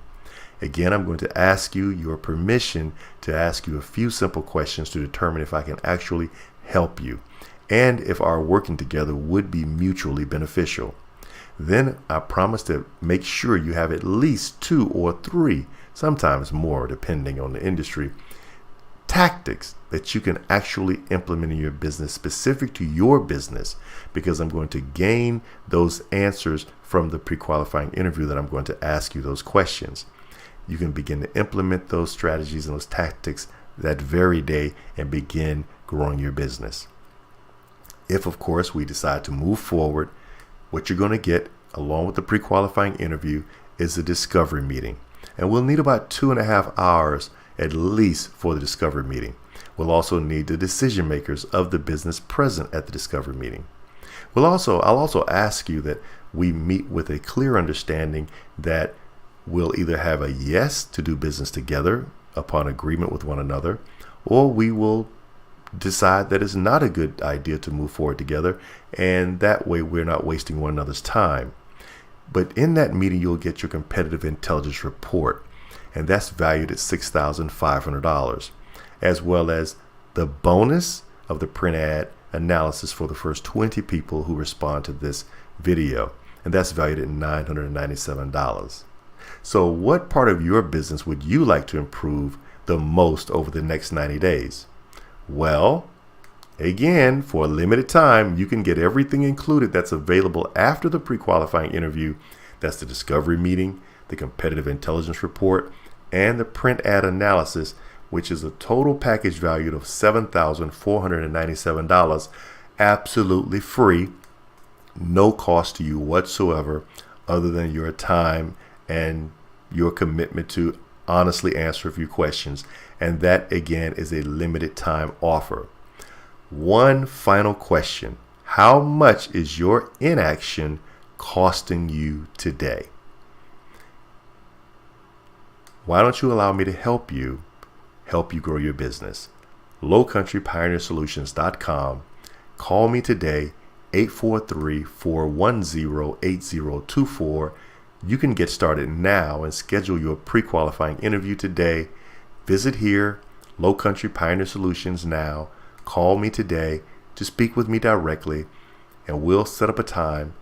Again, I'm going to ask you your permission to ask you a few simple questions to determine if I can actually help you and if our working together would be mutually beneficial. Then I promise to make sure you have at least 2 or 3, sometimes more depending on the industry, tactics that you can actually implement in your business specific to your business, because I'm going to gain those answers from the pre-qualifying interview that I'm going to ask you those questions. You can begin to implement those strategies and those tactics that very day and begin growing your business. If, of course, we decide to move forward, what you're going to get along with the pre-qualifying interview is a discovery meeting. And we'll need about 2.5 hours at least for the discovery meeting. We'll also need the decision makers of the business present at the discovery meeting. I'll also ask you that we meet with a clear understanding that we'll either have a yes to do business together upon agreement with one another, or we will decide that it's not a good idea to move forward together, and that way we're not wasting one another's time. But in that meeting, you'll get your competitive intelligence report, and that's valued at $6,500, as well as the bonus of the print ad analysis for the first 20 people who respond to this video, and that's valued at $997. So what part of your business would you like to improve the most over the next 90 days? Well, again, for a limited time, you can get everything included that's available after the pre-qualifying interview. That's the discovery meeting, the competitive intelligence report, and the print ad analysis, which is a total package valued of $7,497, absolutely free, no cost to you whatsoever other than your time and your commitment to honestly answer a few questions. And that, again, is a limited time offer. One final question. How much is your inaction costing you today? Why don't you allow me to help you grow your business? lowcountrypioneersolutions.com. Call me today, 843-410-8024. You can get started now and schedule your pre-qualifying interview today. Visit here, Low Country Pioneer Solutions now. Call me today to speak with me directly, and we'll set up a time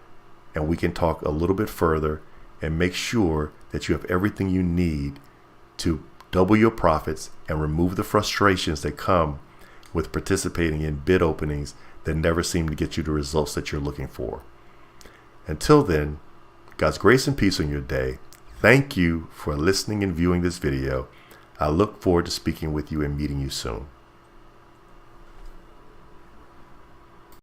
and we can talk a little bit further and make sure that you have everything you need to double your profits and remove the frustrations that come with participating in bid openings that never seem to get you the results that you're looking for. Until then, God's grace and peace on your day. Thank you for listening and viewing this video. I look forward to speaking with you and meeting you soon.